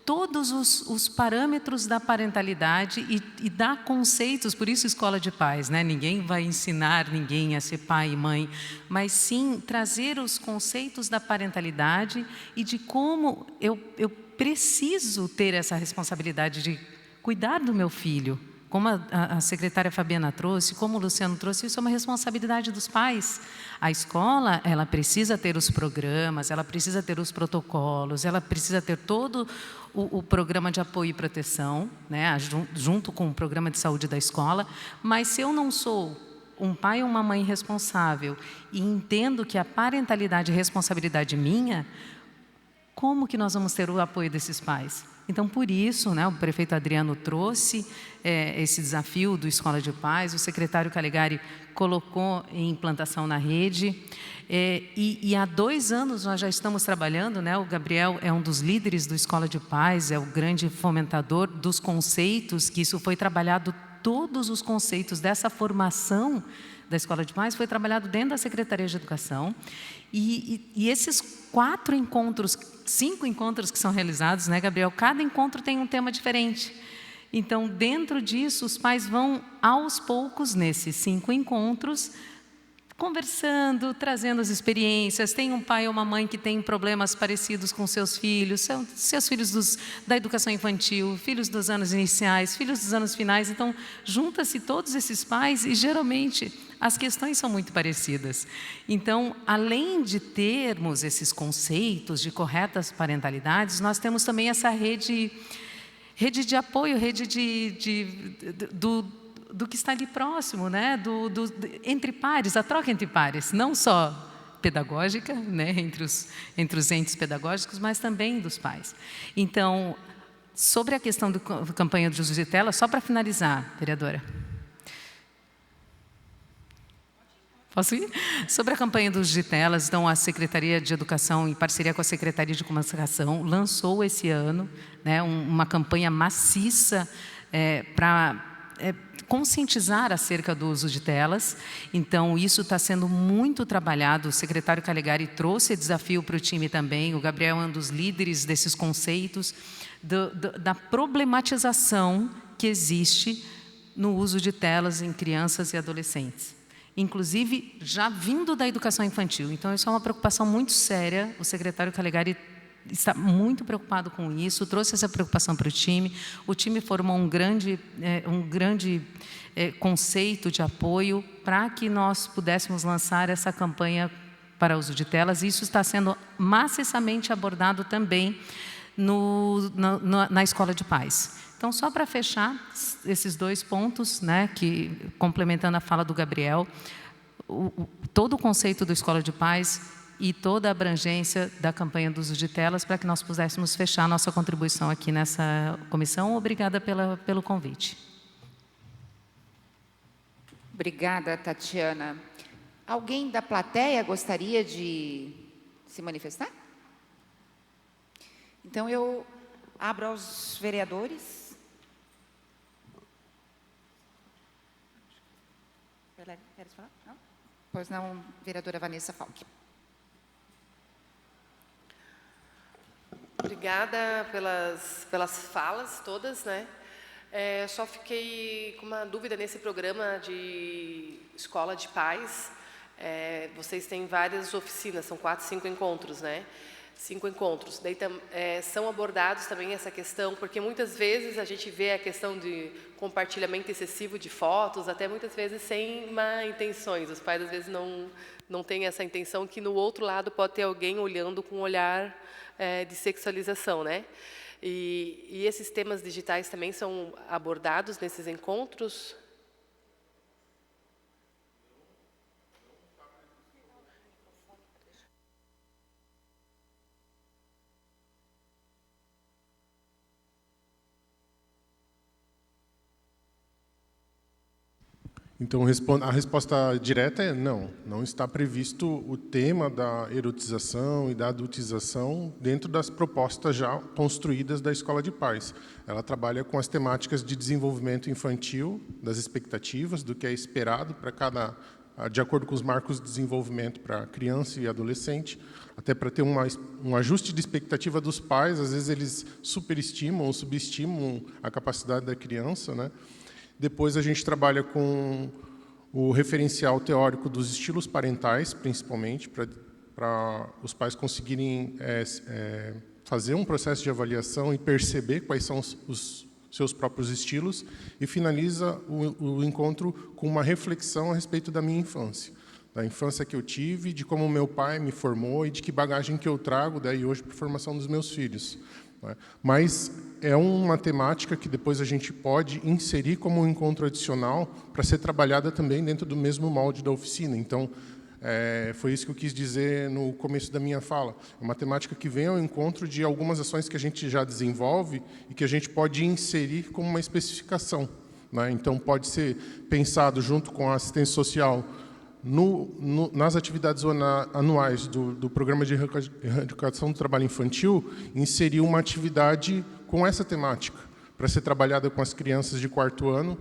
todos os parâmetros da parentalidade e dá conceitos, por isso Escola de Pais, né? Ninguém vai ensinar ninguém a ser pai e mãe, mas sim trazer os conceitos da parentalidade e de como eu preciso ter essa responsabilidade de cuidar do meu filho. Como a secretária Fabiana trouxe, como o Luciano trouxe, isso é uma responsabilidade dos pais. A escola, ela precisa ter os programas, ela precisa ter os protocolos, ela precisa ter todo o programa de apoio e proteção, né, junto com o programa de saúde da escola, mas se eu não sou um pai ou uma mãe responsável e entendo que a parentalidade é responsabilidade minha, como que nós vamos ter o apoio desses pais? Então, por isso, né, o prefeito Adriano trouxe esse desafio do Escola de Pais, o secretário Calegari colocou em implantação na rede, e há 2 anos nós já estamos trabalhando, né, o Gabriel é um dos líderes do Escola de Pais, é o grande fomentador dos conceitos, que isso foi trabalhado, todos os conceitos dessa formação da Escola de Pais foi trabalhado dentro da Secretaria de Educação, e esses 5 encontros que são realizados, né, Gabriel? Cada encontro tem um tema diferente. Então, dentro disso, os pais vão, aos poucos, nesses 5 encontros, conversando, trazendo as experiências. Tem um pai ou uma mãe que tem problemas parecidos com seus filhos, são seus filhos da educação infantil, filhos dos anos iniciais, filhos dos anos finais. Então, junta-se todos esses pais e, geralmente, as questões são muito parecidas. Então, além de termos esses conceitos de corretas parentalidades, nós temos também essa rede de apoio, rede do que está ali próximo, né? Entre pares, a troca entre pares, não só pedagógica, né? entre os entes pedagógicos, mas também dos pais. Então, sobre a questão da campanha do Juiz de Tela, só para finalizar, vereadora. Posso ir? Sobre a campanha dos Digitelas, então a Secretaria de Educação, em parceria com a Secretaria de Comunicação, lançou esse ano, né, uma campanha maciça para conscientizar acerca do uso de telas. Então, isso está sendo muito trabalhado. O secretário Calegari trouxe esse desafio para o time também. O Gabriel é um dos líderes desses conceitos, da problematização que existe no uso de telas em crianças e adolescentes. Inclusive, já vindo da educação infantil. Então, isso é uma preocupação muito séria. O secretário Calegari está muito preocupado com isso, trouxe essa preocupação para o time formou um grande conceito de apoio para que nós pudéssemos lançar essa campanha para uso de telas, e isso está sendo maciçamente abordado também na Escola de Pais. Então, só para fechar esses 2 pontos, né, que, complementando a fala do Gabriel, todo o conceito da Escola de Pais e toda a abrangência da campanha do uso de telas, para que nós pudéssemos fechar nossa contribuição aqui nessa comissão. Obrigada pelo convite. Obrigada, Tatiana. Alguém da plateia gostaria de se manifestar? Então, eu abro aos vereadores. Queres falar? Não? Pois não, vereadora Vanessa Falck. Obrigada pelas falas todas, né? Só fiquei com uma dúvida nesse programa de Escola de Pais. Vocês têm várias oficinas, são 4, 5 encontros, né? 5 encontros. Daí são abordados também essa questão, porque muitas vezes a gente vê a questão de compartilhamento excessivo de fotos, até muitas vezes sem má intenções. Os pais às vezes não têm essa intenção, que no outro lado pode ter alguém olhando com um olhar de sexualização, né? E esses temas digitais também são abordados nesses encontros? Então, a resposta direta é não. Não está previsto o tema da erotização e da adultização dentro das propostas já construídas da Escola de Pais. Ela trabalha com as temáticas de desenvolvimento infantil, das expectativas, do que é esperado para de acordo com os marcos de desenvolvimento para criança e adolescente, até para ter um ajuste de expectativa dos pais. Às vezes eles superestimam ou subestimam a capacidade da criança, né? Depois a gente trabalha com o referencial teórico dos estilos parentais, principalmente, para os pais conseguirem fazer um processo de avaliação e perceber quais são os seus próprios estilos, e finaliza o encontro com uma reflexão a respeito da minha infância, da infância que eu tive, de como meu pai me formou e de que bagagem que eu trago daí hoje para a formação dos meus filhos. Mas é uma temática que depois a gente pode inserir como um encontro adicional para ser trabalhada também dentro do mesmo molde da oficina. Então, foi isso que eu quis dizer no começo da minha fala. É uma temática que vem ao encontro de algumas ações que a gente já desenvolve e que a gente pode inserir como uma especificação, né? Então, pode ser pensado junto com a assistência social nas atividades anuais do Programa de Erradicação do Trabalho Infantil, inserir uma atividade com essa temática, para ser trabalhada com as crianças de 4º ano,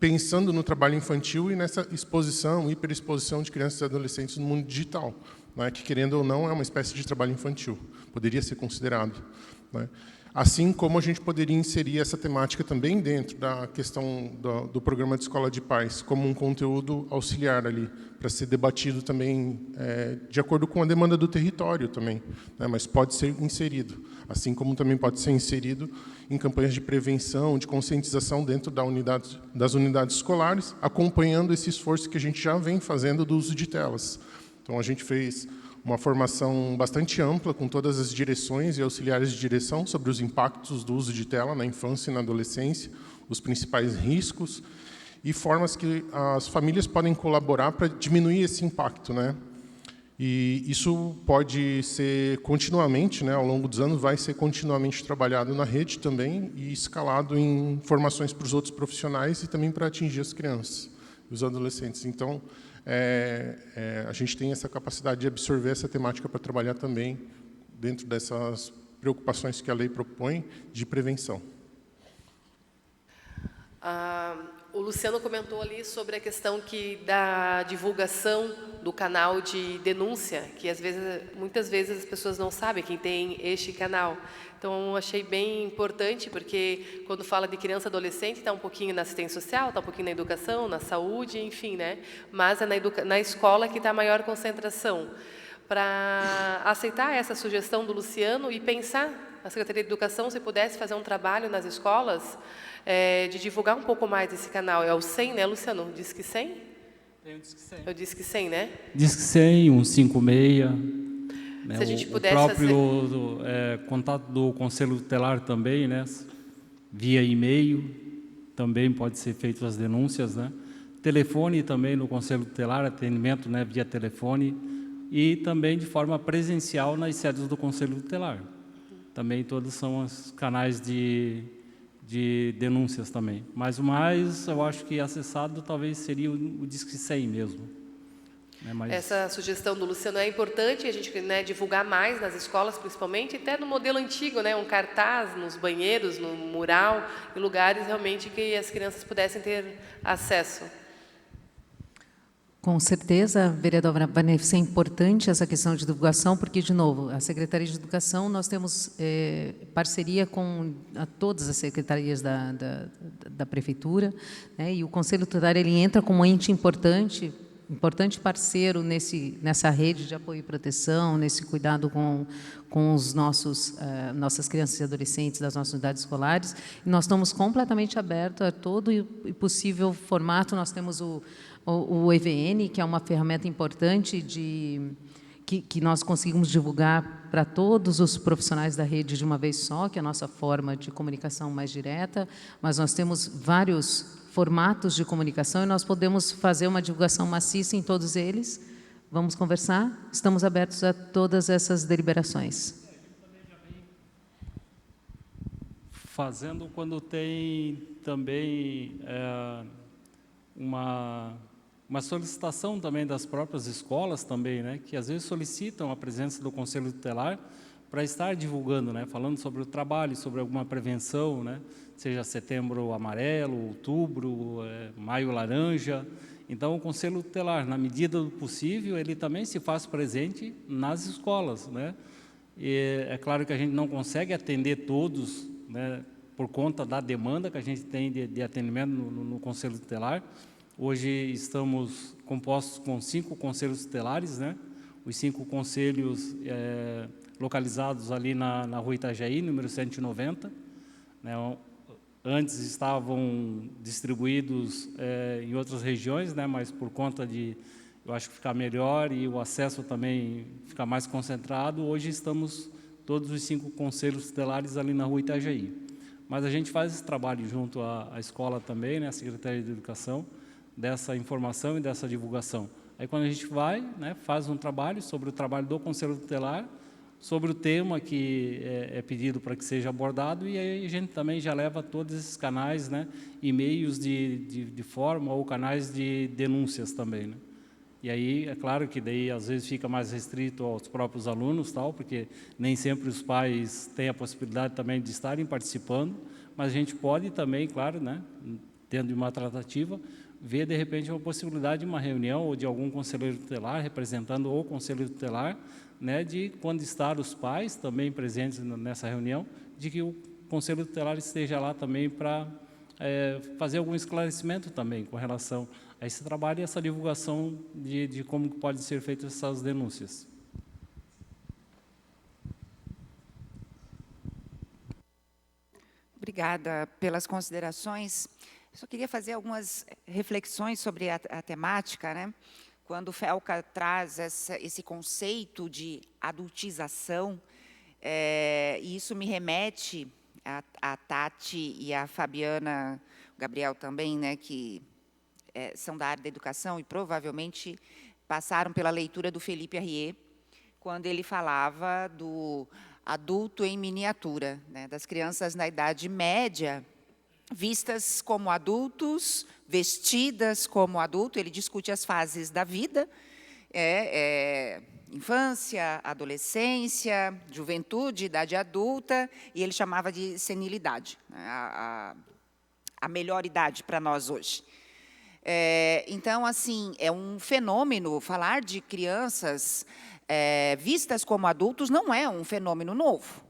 pensando no trabalho infantil e nessa exposição, hiperexposição de crianças e adolescentes no mundo digital, né, que, querendo ou não, é uma espécie de trabalho infantil, poderia ser considerado, né? Assim como a gente poderia inserir essa temática também dentro da questão do programa de Escola de Pais, como um conteúdo auxiliar ali, para ser debatido também de acordo com a demanda do território também, né? Mas pode ser inserido, assim como também pode ser inserido em campanhas de prevenção, de conscientização dentro das unidades escolares, acompanhando esse esforço que a gente já vem fazendo do uso de telas. Então, a gente fez uma formação bastante ampla, com todas as direções e auxiliares de direção sobre os impactos do uso de tela na infância e na adolescência, os principais riscos e formas que as famílias podem colaborar para diminuir esse impacto, né? E isso pode ser continuamente, né, ao longo dos anos, vai ser continuamente trabalhado na rede também e escalado em formações para os outros profissionais e também para atingir as crianças e os adolescentes. Então, a gente tem essa capacidade de absorver essa temática para trabalhar também dentro dessas preocupações que a lei propõe de prevenção. O Luciano comentou ali sobre a questão da divulgação do canal de denúncia, que muitas vezes as pessoas não sabem quem tem este canal. Então, eu achei bem importante, porque quando fala de criança e adolescente, está um pouquinho na assistência social, está um pouquinho na educação, na saúde, enfim, né? Mas é na escola que está a maior concentração. Para aceitar essa sugestão do Luciano e pensar, a Secretaria de Educação, se pudesse fazer um trabalho nas escolas, de divulgar um pouco mais esse canal. É o 100, né, Luciano? Disque 100? Tem o Disque 100. É o Disque 100, né? Disque 100, 156. Né? Se a gente pudesse o próprio contato do Conselho Tutelar também, né? Via e-mail, também pode ser feito as denúncias, né? Telefone também no Conselho Tutelar, atendimento, né, via telefone, e também de forma presencial nas sedes do Conselho Tutelar. Também todos são os canais de denúncias também. Mas o mais, eu acho que acessado talvez seria o Disque 100 mesmo. Né? Mas... Essa sugestão do Luciano é importante, a gente, né, divulgar mais nas escolas, principalmente, até no modelo antigo, né, um cartaz nos banheiros, no mural, em lugares realmente que as crianças pudessem ter acesso. Com certeza, vereadora Vanessa, é importante essa questão de divulgação, porque, de novo, a Secretaria de Educação, nós temos parceria com todas as secretarias da Prefeitura, né, e o Conselho Tutelar ele entra como um ente importante parceiro nessa rede de apoio e proteção, nesse cuidado com os nossas crianças e adolescentes das nossas unidades escolares. E nós estamos completamente abertos a todo e possível formato. Nós temos o EVN, que é uma ferramenta importante que nós conseguimos divulgar para todos os profissionais da rede de uma vez só, que é a nossa forma de comunicação mais direta, mas nós temos vários formatos de comunicação e nós podemos fazer uma divulgação maciça em todos eles. Vamos conversar? Estamos abertos a todas essas deliberações. Fazendo quando tem também uma solicitação também das próprias escolas também, né, que às vezes solicitam a presença do Conselho Tutelar para estar divulgando, né, falando sobre o trabalho, sobre alguma prevenção, né, seja setembro amarelo, outubro, maio laranja. Então, o Conselho Tutelar, na medida do possível, ele também se faz presente nas escolas, né. E é claro que a gente não consegue atender todos, né, por conta da demanda que a gente tem de atendimento no Conselho Tutelar. Hoje estamos compostos com 5 conselhos tutelares, né? Os 5 conselhos localizados ali na Rua Itajaí, número 190. Né? Antes estavam distribuídos em outras regiões, né? Mas por conta eu acho que ficar melhor e o acesso também ficar mais concentrado, hoje estamos todos os 5 conselhos tutelares ali na Rua Itajaí. Mas a gente faz esse trabalho junto à escola também, né? A Secretaria de Educação, dessa informação e dessa divulgação. Aí, quando a gente vai, né, faz um trabalho sobre o trabalho do Conselho Tutelar, sobre o tema que é pedido para que seja abordado, e aí a gente também já leva todos esses canais, né, e-mails de forma ou canais de denúncias também, né. E aí, é claro que daí às vezes fica mais restrito aos próprios alunos, tal, porque nem sempre os pais têm a possibilidade também de estarem participando, mas a gente pode também, claro, né, tendo uma tratativa, ver de repente uma possibilidade de uma reunião ou de algum conselheiro tutelar representando o conselho tutelar, né, de quando estar os pais também presentes nessa reunião, de que o conselho tutelar esteja lá também para fazer algum esclarecimento também com relação a esse trabalho e essa divulgação de como pode ser feitas essas denúncias. Obrigada pelas considerações. Só queria fazer algumas reflexões sobre a temática, né? Quando o Felca traz esse conceito de adultização, e isso me remete a Tati e a Fabiana, o Gabriel também, né, que são da área da educação e provavelmente passaram pela leitura do Felipe Arrier, quando ele falava do adulto em miniatura, né, das crianças na idade média, vistas como adultos, vestidas como adulto. Ele discute as fases da vida, infância, adolescência, juventude, idade adulta, e ele chamava de senilidade. a melhor idade para nós hoje. Então, assim, é um fenômeno, falar de crianças vistas como adultos não é um fenômeno novo.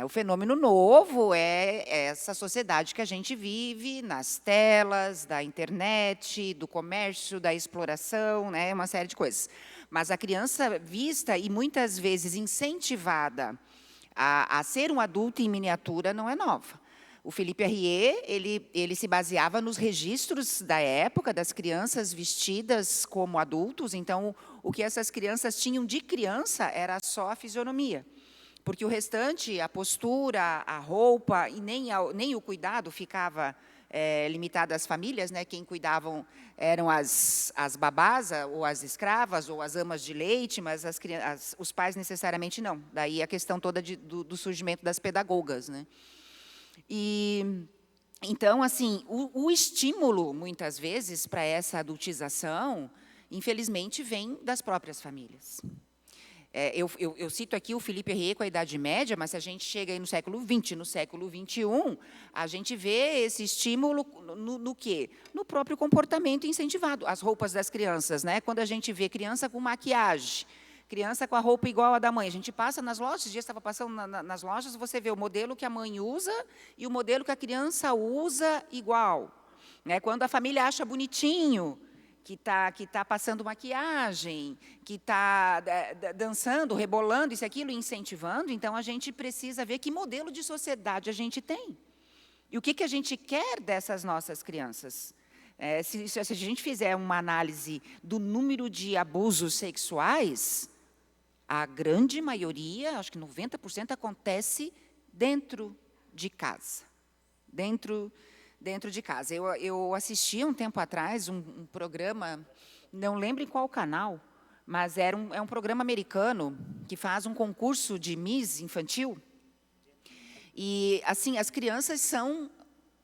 O fenômeno novo é essa sociedade que a gente vive nas telas, da internet, do comércio, da exploração, né, uma série de coisas. Mas a criança vista e muitas vezes incentivada a ser um adulto em miniatura não é nova. O Philippe Arrier, ele se baseava nos registros da época das crianças vestidas como adultos. Então, o que essas crianças tinham de criança era só a fisionomia. Porque o restante, a postura, a roupa e nem o cuidado ficava limitado às famílias, né? Quem cuidavam eram as babás, ou as escravas, ou as amas de leite, mas os pais necessariamente não. Daí a questão toda do surgimento das pedagogas, né? E então, assim, o estímulo, muitas vezes, para essa adultização, infelizmente, vem das próprias famílias. Eu cito aqui o Philippe Arrier com a Idade Média, mas se a gente chega aí no século XX, no século XXI, a gente vê esse estímulo no quê? No próprio comportamento incentivado. As roupas das crianças, né? Quando a gente vê criança com maquiagem, criança com a roupa igual à da mãe, a gente passa nas lojas, esses dias estava passando nas lojas, você vê o modelo que a mãe usa e o modelo que a criança usa igual. Né? Quando a família acha bonitinho, que tá passando maquiagem, que está dançando, rebolando, isso e aquilo, incentivando, então a gente precisa ver que modelo de sociedade a gente tem. E o que a gente quer dessas nossas crianças. Se a gente fizer uma análise do número de abusos sexuais, a grande maioria, acho que 90%, acontece dentro de casa. Dentro de casa. Eu assisti um tempo atrás um programa, não lembro em qual canal, mas é um programa americano que faz um concurso de Miss infantil. E, assim, as crianças são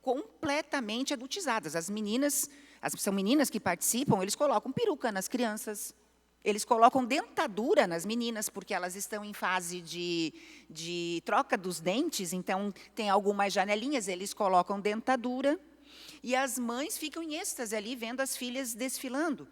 completamente adultizadas. São meninas que participam, eles colocam peruca nas crianças. Eles colocam dentadura nas meninas, porque elas estão em fase de troca dos dentes, então tem algumas janelinhas, eles colocam dentadura, e as mães ficam em êxtase ali, vendo as filhas desfilando.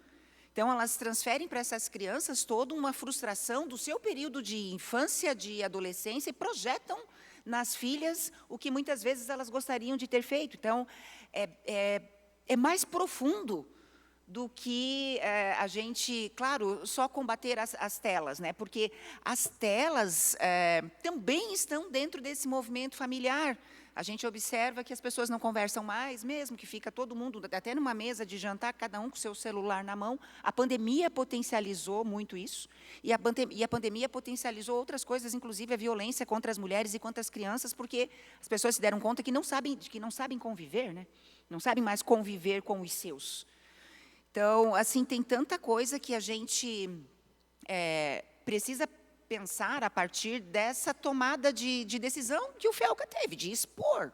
Então, elas transferem para essas crianças toda uma frustração do seu período de infância, de adolescência, e projetam nas filhas o que muitas vezes elas gostariam de ter feito. Então, é mais profundo do que a gente, claro, só combater as telas, né? Porque as telas também estão dentro desse movimento familiar. A gente observa que as pessoas não conversam mais, mesmo que fica todo mundo, até numa mesa de jantar, cada um com seu celular na mão. A pandemia potencializou muito isso, e a pandemia potencializou outras coisas, inclusive a violência contra as mulheres e contra as crianças, porque as pessoas se deram conta que não sabem conviver, né? Não sabem mais conviver com os seus. Então, assim, tem tanta coisa que a gente precisa pensar a partir dessa tomada de decisão que o Felca teve, de expor,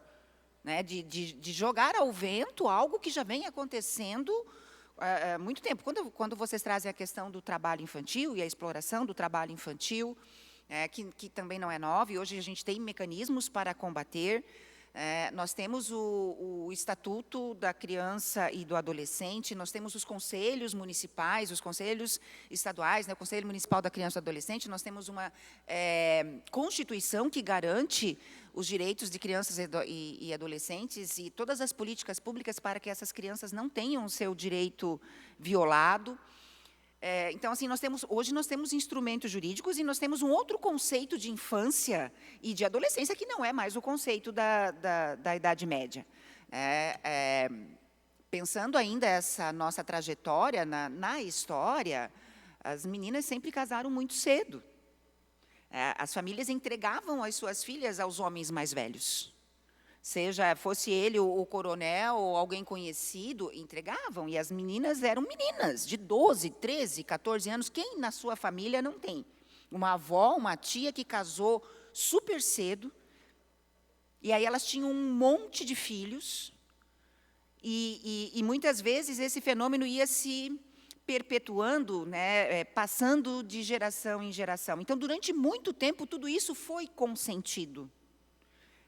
né, de jogar ao vento algo que já vem acontecendo há muito tempo. Quando vocês trazem a questão do trabalho infantil e a exploração do trabalho infantil, que também não é nova, e hoje a gente tem mecanismos para combater. Nós temos o Estatuto da Criança e do Adolescente, nós temos os conselhos municipais, os conselhos estaduais, né, o Conselho Municipal da Criança e do Adolescente, nós temos uma Constituição que garante os direitos de crianças e adolescentes e todas as políticas públicas para que essas crianças não tenham o seu direito violado. Então, assim, hoje nós temos instrumentos jurídicos e nós temos um outro conceito de infância e de adolescência que não é mais o conceito da Idade Média. Pensando ainda essa nossa trajetória na história, as meninas sempre casaram muito cedo. As famílias entregavam as suas filhas aos homens mais velhos. Fosse ele o coronel ou alguém conhecido, entregavam. E as meninas eram meninas de 12, 13, 14 anos. Quem na sua família não tem? Uma avó, uma tia que casou super cedo. E aí elas tinham um monte de filhos. E muitas vezes esse fenômeno ia se perpetuando, né, passando de geração em geração. Então, durante muito tempo, tudo isso foi consentido.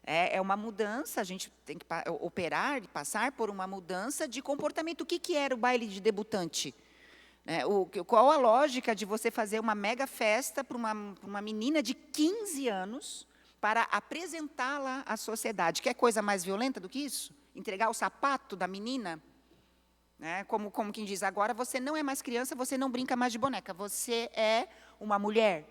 É uma mudança, a gente tem que operar e passar por uma mudança de comportamento. O que era o baile de debutante? Qual a lógica de você fazer uma mega festa para uma menina de 15 anos para apresentá-la à sociedade? Quer coisa mais violenta do que isso? Entregar o sapato da menina? Como quem diz, agora você não é mais criança, você não brinca mais de boneca, você é uma mulher.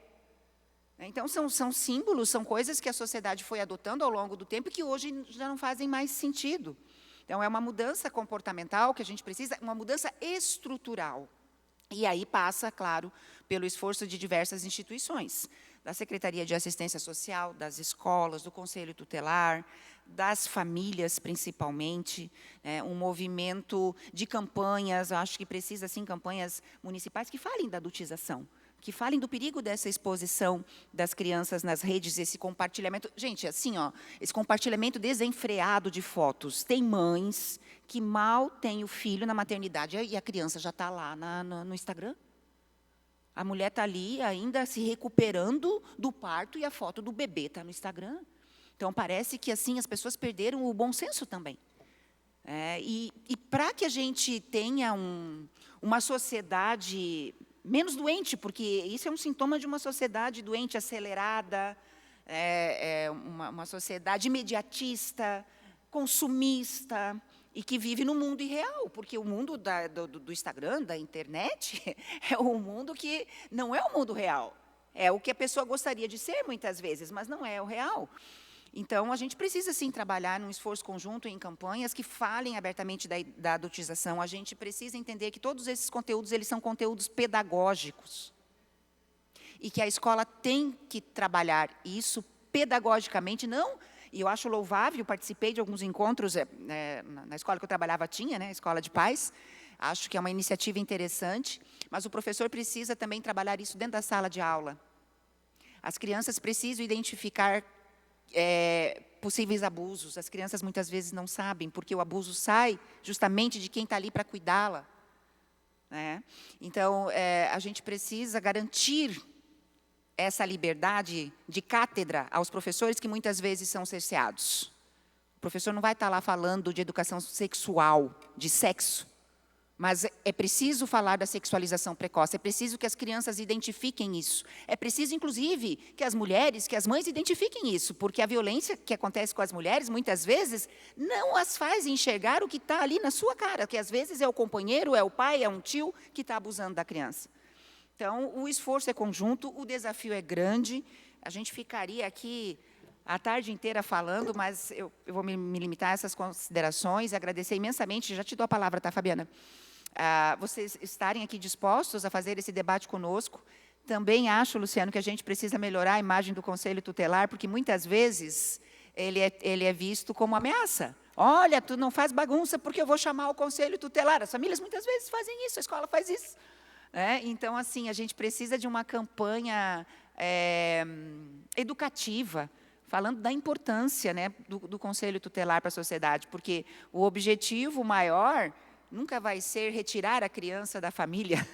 Então, são símbolos, são coisas que a sociedade foi adotando ao longo do tempo e que hoje já não fazem mais sentido. Então, é uma mudança comportamental que a gente precisa, uma mudança estrutural. E aí passa, claro, pelo esforço de diversas instituições, da Secretaria de Assistência Social, das escolas, do Conselho Tutelar, das famílias, principalmente, um movimento de campanhas, acho que precisa, sim, campanhas municipais que falem da adultização, que falem do perigo dessa exposição das crianças nas redes, esse compartilhamento. Gente, assim, esse compartilhamento desenfreado de fotos. Tem mães que mal têm o filho na maternidade e a criança já está lá no Instagram. A mulher está ali ainda se recuperando do parto e a foto do bebê está no Instagram. Então, parece que assim as pessoas perderam o bom senso também. E para que a gente tenha uma sociedade menos doente, porque isso é um sintoma de uma sociedade doente, acelerada, uma sociedade imediatista, consumista, e que vive no mundo irreal, porque o mundo do Instagram, da internet, é um mundo que não é o mundo real. É o que a pessoa gostaria de ser, muitas vezes, mas não é o real. Então, a gente precisa, sim, trabalhar num esforço conjunto em campanhas que falem abertamente da adultização. A gente precisa entender que todos esses conteúdos, eles são conteúdos pedagógicos. E que a escola tem que trabalhar isso pedagogicamente, não... E eu acho louvável, participei de alguns encontros, na escola que eu trabalhava tinha, a Escola de Pais, acho que é uma iniciativa interessante, mas o professor precisa também trabalhar isso dentro da sala de aula. As crianças precisam identificar possíveis abusos, as crianças muitas vezes não sabem, porque o abuso sai justamente de quem está ali para cuidá-la. Então, a gente precisa garantir essa liberdade de cátedra aos professores que muitas vezes são cerceados. O professor não vai estar lá falando de educação sexual, de sexo, mas é preciso falar da sexualização precoce, é preciso que as crianças identifiquem isso, é preciso, inclusive, que as mulheres, que as mães identifiquem isso, porque a violência que acontece com as mulheres, muitas vezes, não as faz enxergar o que está ali na sua cara, que às vezes é o companheiro, é o pai, é um tio que está abusando da criança. Então, o esforço é conjunto, o desafio é grande. A gente ficaria aqui a tarde inteira falando, mas eu vou me limitar a essas considerações, agradecer imensamente, já te dou a palavra, tá, Fabiana? Vocês estarem aqui dispostos a fazer esse debate conosco. Também acho, Luciano, que a gente precisa melhorar a imagem do Conselho Tutelar, porque muitas vezes ele é visto como ameaça. Olha, tu não faz bagunça porque eu vou chamar o Conselho Tutelar. As famílias muitas vezes fazem isso, a escola faz isso. Então, assim, a gente precisa de uma campanha educativa, falando da importância do Conselho Tutelar para a sociedade, porque o objetivo maior nunca vai ser retirar a criança da família.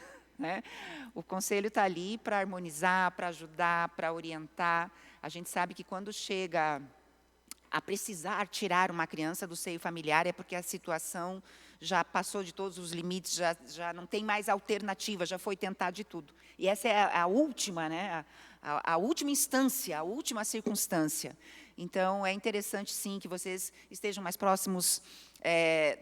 O Conselho está ali para harmonizar, para ajudar, para orientar. A gente sabe que quando chega a precisar tirar uma criança do seio familiar é porque a situação já passou de todos os limites, já não tem mais alternativa, já foi tentar de tudo. E essa é a última, a última instância, a última circunstância. Então, é interessante, sim, que vocês estejam mais próximos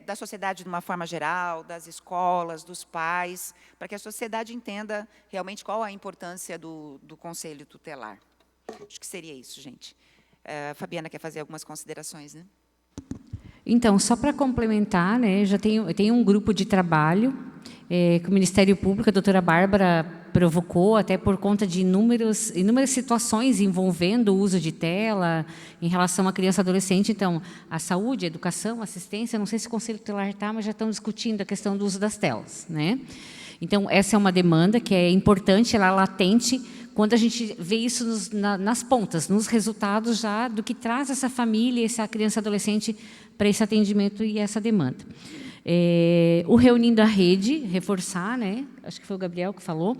da sociedade de uma forma geral, das escolas, dos pais, para que a sociedade entenda realmente qual a importância do Conselho Tutelar. Acho que seria isso, gente. Fabiana quer fazer algumas considerações, né? Então, só para complementar, eu tenho um grupo de trabalho que o Ministério Público, a doutora Bárbara, provocou, até por conta de inúmeras situações envolvendo o uso de tela em relação à criança e adolescente. Então, a saúde, a educação, a assistência, não sei se o Conselho Tutelar está, mas já estão discutindo a questão do uso das telas. Então, essa é uma demanda que é importante, ela é latente, quando a gente vê isso nas pontas, nos resultados já do que traz essa família, essa criança e adolescente para esse atendimento e essa demanda. O Reunindo a Rede, reforçar, né? Acho que foi o Gabriel que falou,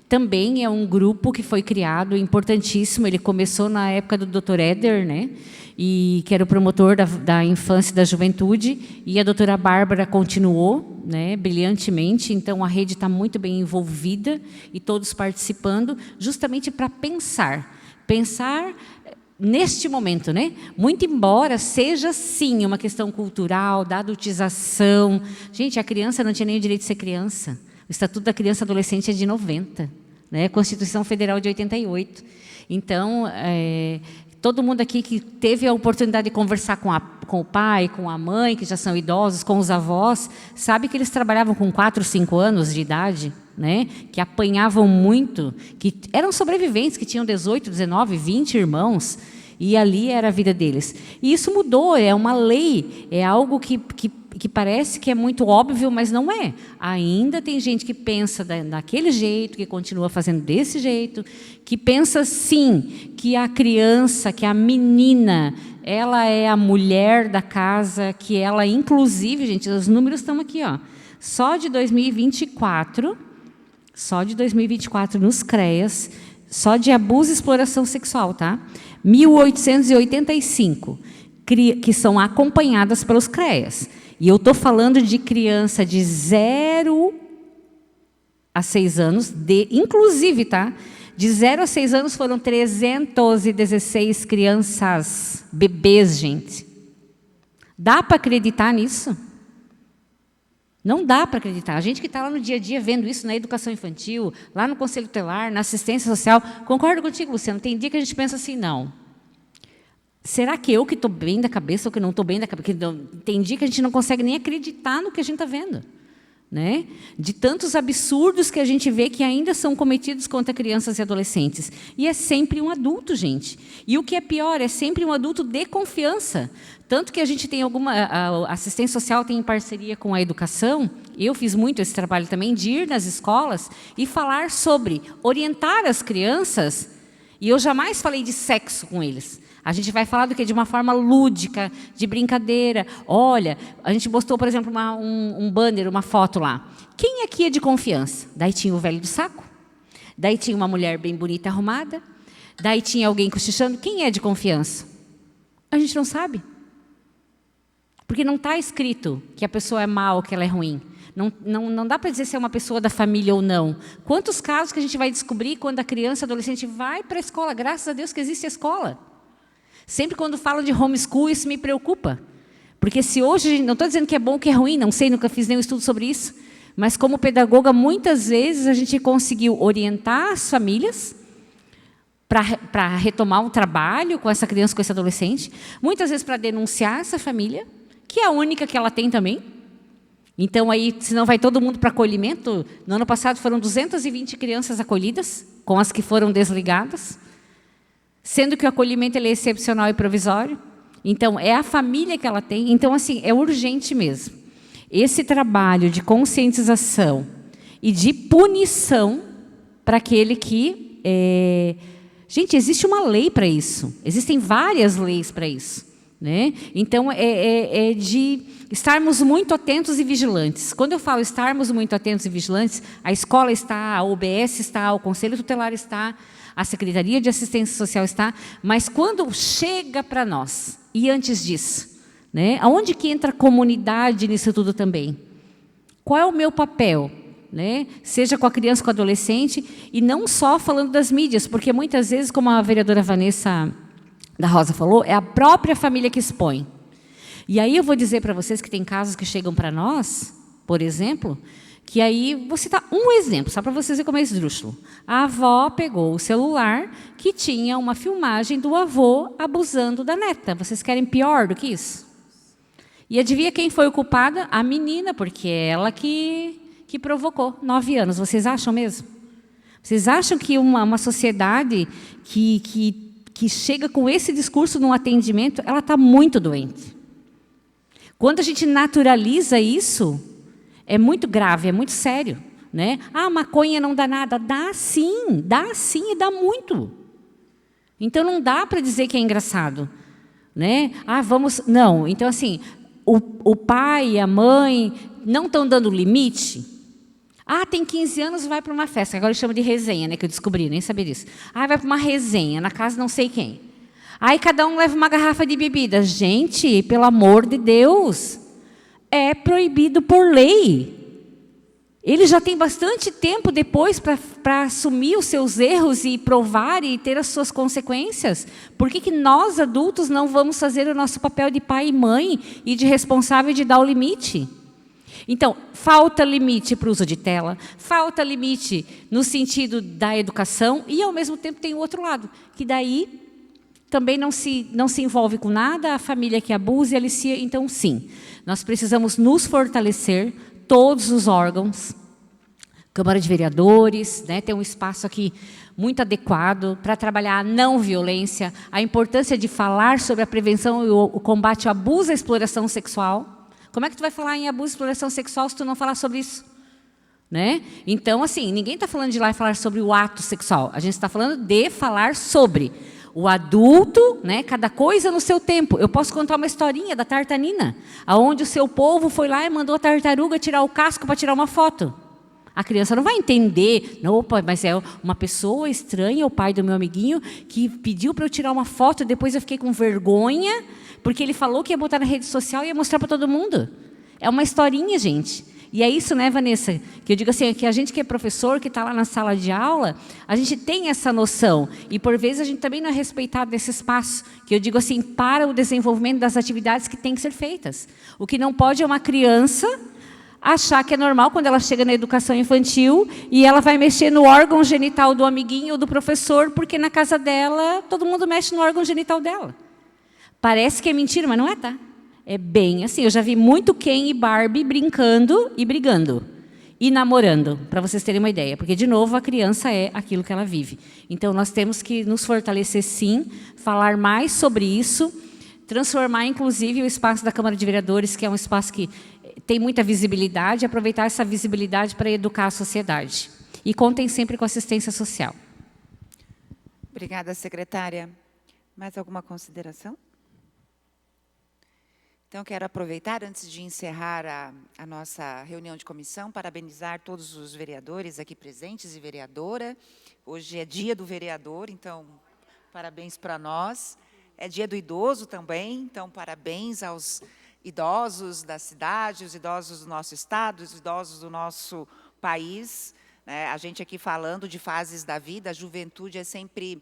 também é um grupo que foi criado, importantíssimo. Ele começou na época do Dr. Éder, né? E que era o promotor da infância e da juventude, e a doutora Bárbara continuou, né, brilhantemente. Então, a rede está muito bem envolvida e todos participando, justamente para pensar neste momento, né? Muito embora seja, sim, uma questão cultural, da adultização. Gente, a criança não tinha nem o direito de ser criança. O Estatuto da Criança e Adolescente é de 90, né? Constituição Federal de 88. Então, todo mundo aqui que teve a oportunidade de conversar com o pai, com a mãe, que já são idosos, com os avós, sabe que eles trabalhavam com 4, 5 anos de idade, né? Que apanhavam muito, que eram sobreviventes, que tinham 18, 19, 20 irmãos, e ali era a vida deles. E isso mudou, é uma lei, é algo que parece que é muito óbvio, mas não é. Ainda tem gente que pensa daquele jeito, que continua fazendo desse jeito, que pensa, sim, que a criança, que a menina, ela é a mulher da casa, que ela, inclusive, gente, os números estão aqui, ó, só de 2024 nos CREAS, só de abuso e exploração sexual, tá? 1.885, que são acompanhadas pelos CREAS. E eu estou falando de criança de 0 a 6 anos, inclusive, tá? De 0 a 6 anos foram 316 crianças, bebês, gente. Dá para acreditar nisso? Não dá para acreditar. A gente que está lá no dia a dia vendo isso na educação infantil, lá no Conselho Tutelar, na assistência social, concordo contigo, Luciano, tem dia que a gente pensa assim, não. Será que eu que estou bem da cabeça ou que não estou bem da cabeça? Tem dia que a gente não consegue nem acreditar no que a gente está vendo, né? De tantos absurdos que a gente vê que ainda são cometidos contra crianças e adolescentes. E é sempre um adulto, gente. E o que é pior, é sempre um adulto de confiança. Tanto que a gente tem a assistência social tem em parceria com a educação, eu fiz muito esse trabalho também, de ir nas escolas e falar sobre, orientar as crianças, e eu jamais falei de sexo com eles. A gente vai falar do que? De uma forma lúdica, de brincadeira. Olha, a gente postou, por exemplo, um banner, uma foto lá. Quem aqui é de confiança? Daí tinha o velho do saco, daí tinha uma mulher bem bonita, arrumada, daí tinha alguém cochichando. Quem é de confiança? A gente não sabe. Porque não está escrito que a pessoa é má ou que ela é ruim. Não dá para dizer se é uma pessoa da família ou não. Quantos casos que a gente vai descobrir quando a criança, adolescente vai para a escola? Graças a Deus que existe a escola. Sempre quando falam de homeschool, isso me preocupa. Porque se hoje, não estou dizendo que é bom ou que é ruim, não sei, nunca fiz nenhum estudo sobre isso, mas como pedagoga, muitas vezes a gente conseguiu orientar as famílias para retomar um trabalho com essa criança, com esse adolescente, muitas vezes para denunciar essa família, que é a única que ela tem também. Então, aí, senão vai todo mundo para acolhimento. No ano passado foram 220 crianças acolhidas, com as que foram desligadas, sendo que o acolhimento ele é excepcional e provisório. Então, é a família que ela tem. Então, assim, é urgente mesmo. Esse trabalho de conscientização e de punição para aquele que... Gente, existe uma lei para isso. Existem várias leis para isso, né? Então, é de estarmos muito atentos e vigilantes. Quando eu falo estarmos muito atentos e vigilantes, a escola está, a OBS está, o Conselho Tutelar está, a Secretaria de Assistência Social está, mas quando chega para nós, e antes disso, né, aonde que entra a comunidade nisso tudo também? Qual é o meu papel? Né? Seja com a criança, com o adolescente, e não só falando das mídias, porque muitas vezes, como a vereadora Vanessa da Rosa falou, é a própria família que expõe. E aí eu vou dizer para vocês que tem casos que chegam para nós, por exemplo, que aí, vou citar um exemplo, só para vocês verem como é esdrúxulo. A avó pegou o celular que tinha uma filmagem do avô abusando da neta. Vocês querem pior do que isso? E adivinha quem foi o culpado? A menina, porque é ela que provocou, 9 anos. Vocês acham mesmo? Vocês acham que uma sociedade que chega com esse discurso no atendimento, ela está muito doente? Quando a gente naturaliza isso, é muito grave, é muito sério, né? Ah, maconha não dá nada. Dá sim e dá muito. Então, não dá para dizer que é engraçado, né? Ah, vamos... Não, então, assim, o pai e a mãe não estão dando limite. Ah, tem 15 anos, vai para uma festa. Agora eu chamo de resenha, né, que eu descobri, nem sabia disso. Ah, vai para uma resenha, na casa não sei quem. Aí cada um leva uma garrafa de bebida. Gente, pelo amor de Deus, é proibido por lei. Ele já tem bastante tempo depois para assumir os seus erros e provar e ter as suas consequências. Por que nós, adultos, não vamos fazer o nosso papel de pai e mãe e de responsável de dar o limite? Então, falta limite para o uso de tela, falta limite no sentido da educação e, ao mesmo tempo, tem o outro lado, que daí também não se envolve com nada, a família que abusa e alicia. Então, sim, nós precisamos nos fortalecer, todos os órgãos, Câmara de Vereadores, né, tem um espaço aqui muito adequado para trabalhar a não violência, a importância de falar sobre a prevenção e o combate ao abuso e à exploração sexual. Como é que tu vai falar em abuso e exploração sexual se tu não falar sobre isso? Né? Então, assim, ninguém está falando de ir lá e falar sobre o ato sexual. A gente está falando de falar sobre o adulto, né, cada coisa no seu tempo. Eu posso contar uma historinha da tartanina, onde o seu povo foi lá e mandou a tartaruga tirar o casco para tirar uma foto. A criança não vai entender, não, opa, mas é uma pessoa estranha, o pai do meu amiguinho, que pediu para eu tirar uma foto, depois eu fiquei com vergonha, porque ele falou que ia botar na rede social e ia mostrar para todo mundo. É uma historinha, gente. E é isso, né, Vanessa, que eu digo assim, que a gente que é professor, que está lá na sala de aula, a gente tem essa noção. E, por vezes, a gente também não é respeitado nesse espaço, que eu digo assim, para o desenvolvimento das atividades que têm que ser feitas. O que não pode é uma criança achar que é normal quando ela chega na educação infantil e ela vai mexer no órgão genital do amiguinho ou do professor, porque na casa dela, todo mundo mexe no órgão genital dela. Parece que é mentira, mas não é, tá? É bem assim, eu já vi muito Ken e Barbie brincando e brigando. E namorando, para vocês terem uma ideia. Porque, de novo, a criança é aquilo que ela vive. Então, nós temos que nos fortalecer, sim, falar mais sobre isso, transformar, inclusive, o espaço da Câmara de Vereadores, que é um espaço que tem muita visibilidade, aproveitar essa visibilidade para educar a sociedade. E contem sempre com assistência social. Obrigada, secretária. Mais alguma consideração? Então, quero aproveitar, antes de encerrar a nossa reunião de comissão, parabenizar todos os vereadores aqui presentes e vereadora. Hoje é dia do vereador, então, parabéns para nós. É dia do idoso também, então, parabéns aos idosos da cidade, os idosos do nosso estado, os idosos do nosso país. A gente aqui falando de fases da vida, a juventude é sempre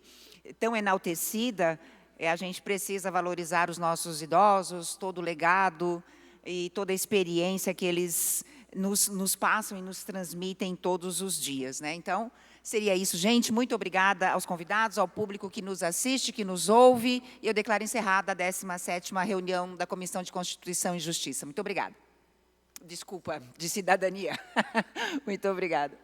tão enaltecida. A gente precisa valorizar os nossos idosos, todo o legado e toda a experiência que eles nos passam e nos transmitem todos os dias, né? Então, seria isso, gente. Muito obrigada aos convidados, ao público que nos assiste, que nos ouve. E eu declaro encerrada a 17ª reunião da Comissão de Constituição e Justiça. Muito obrigada. Desculpa, de cidadania. Muito obrigada.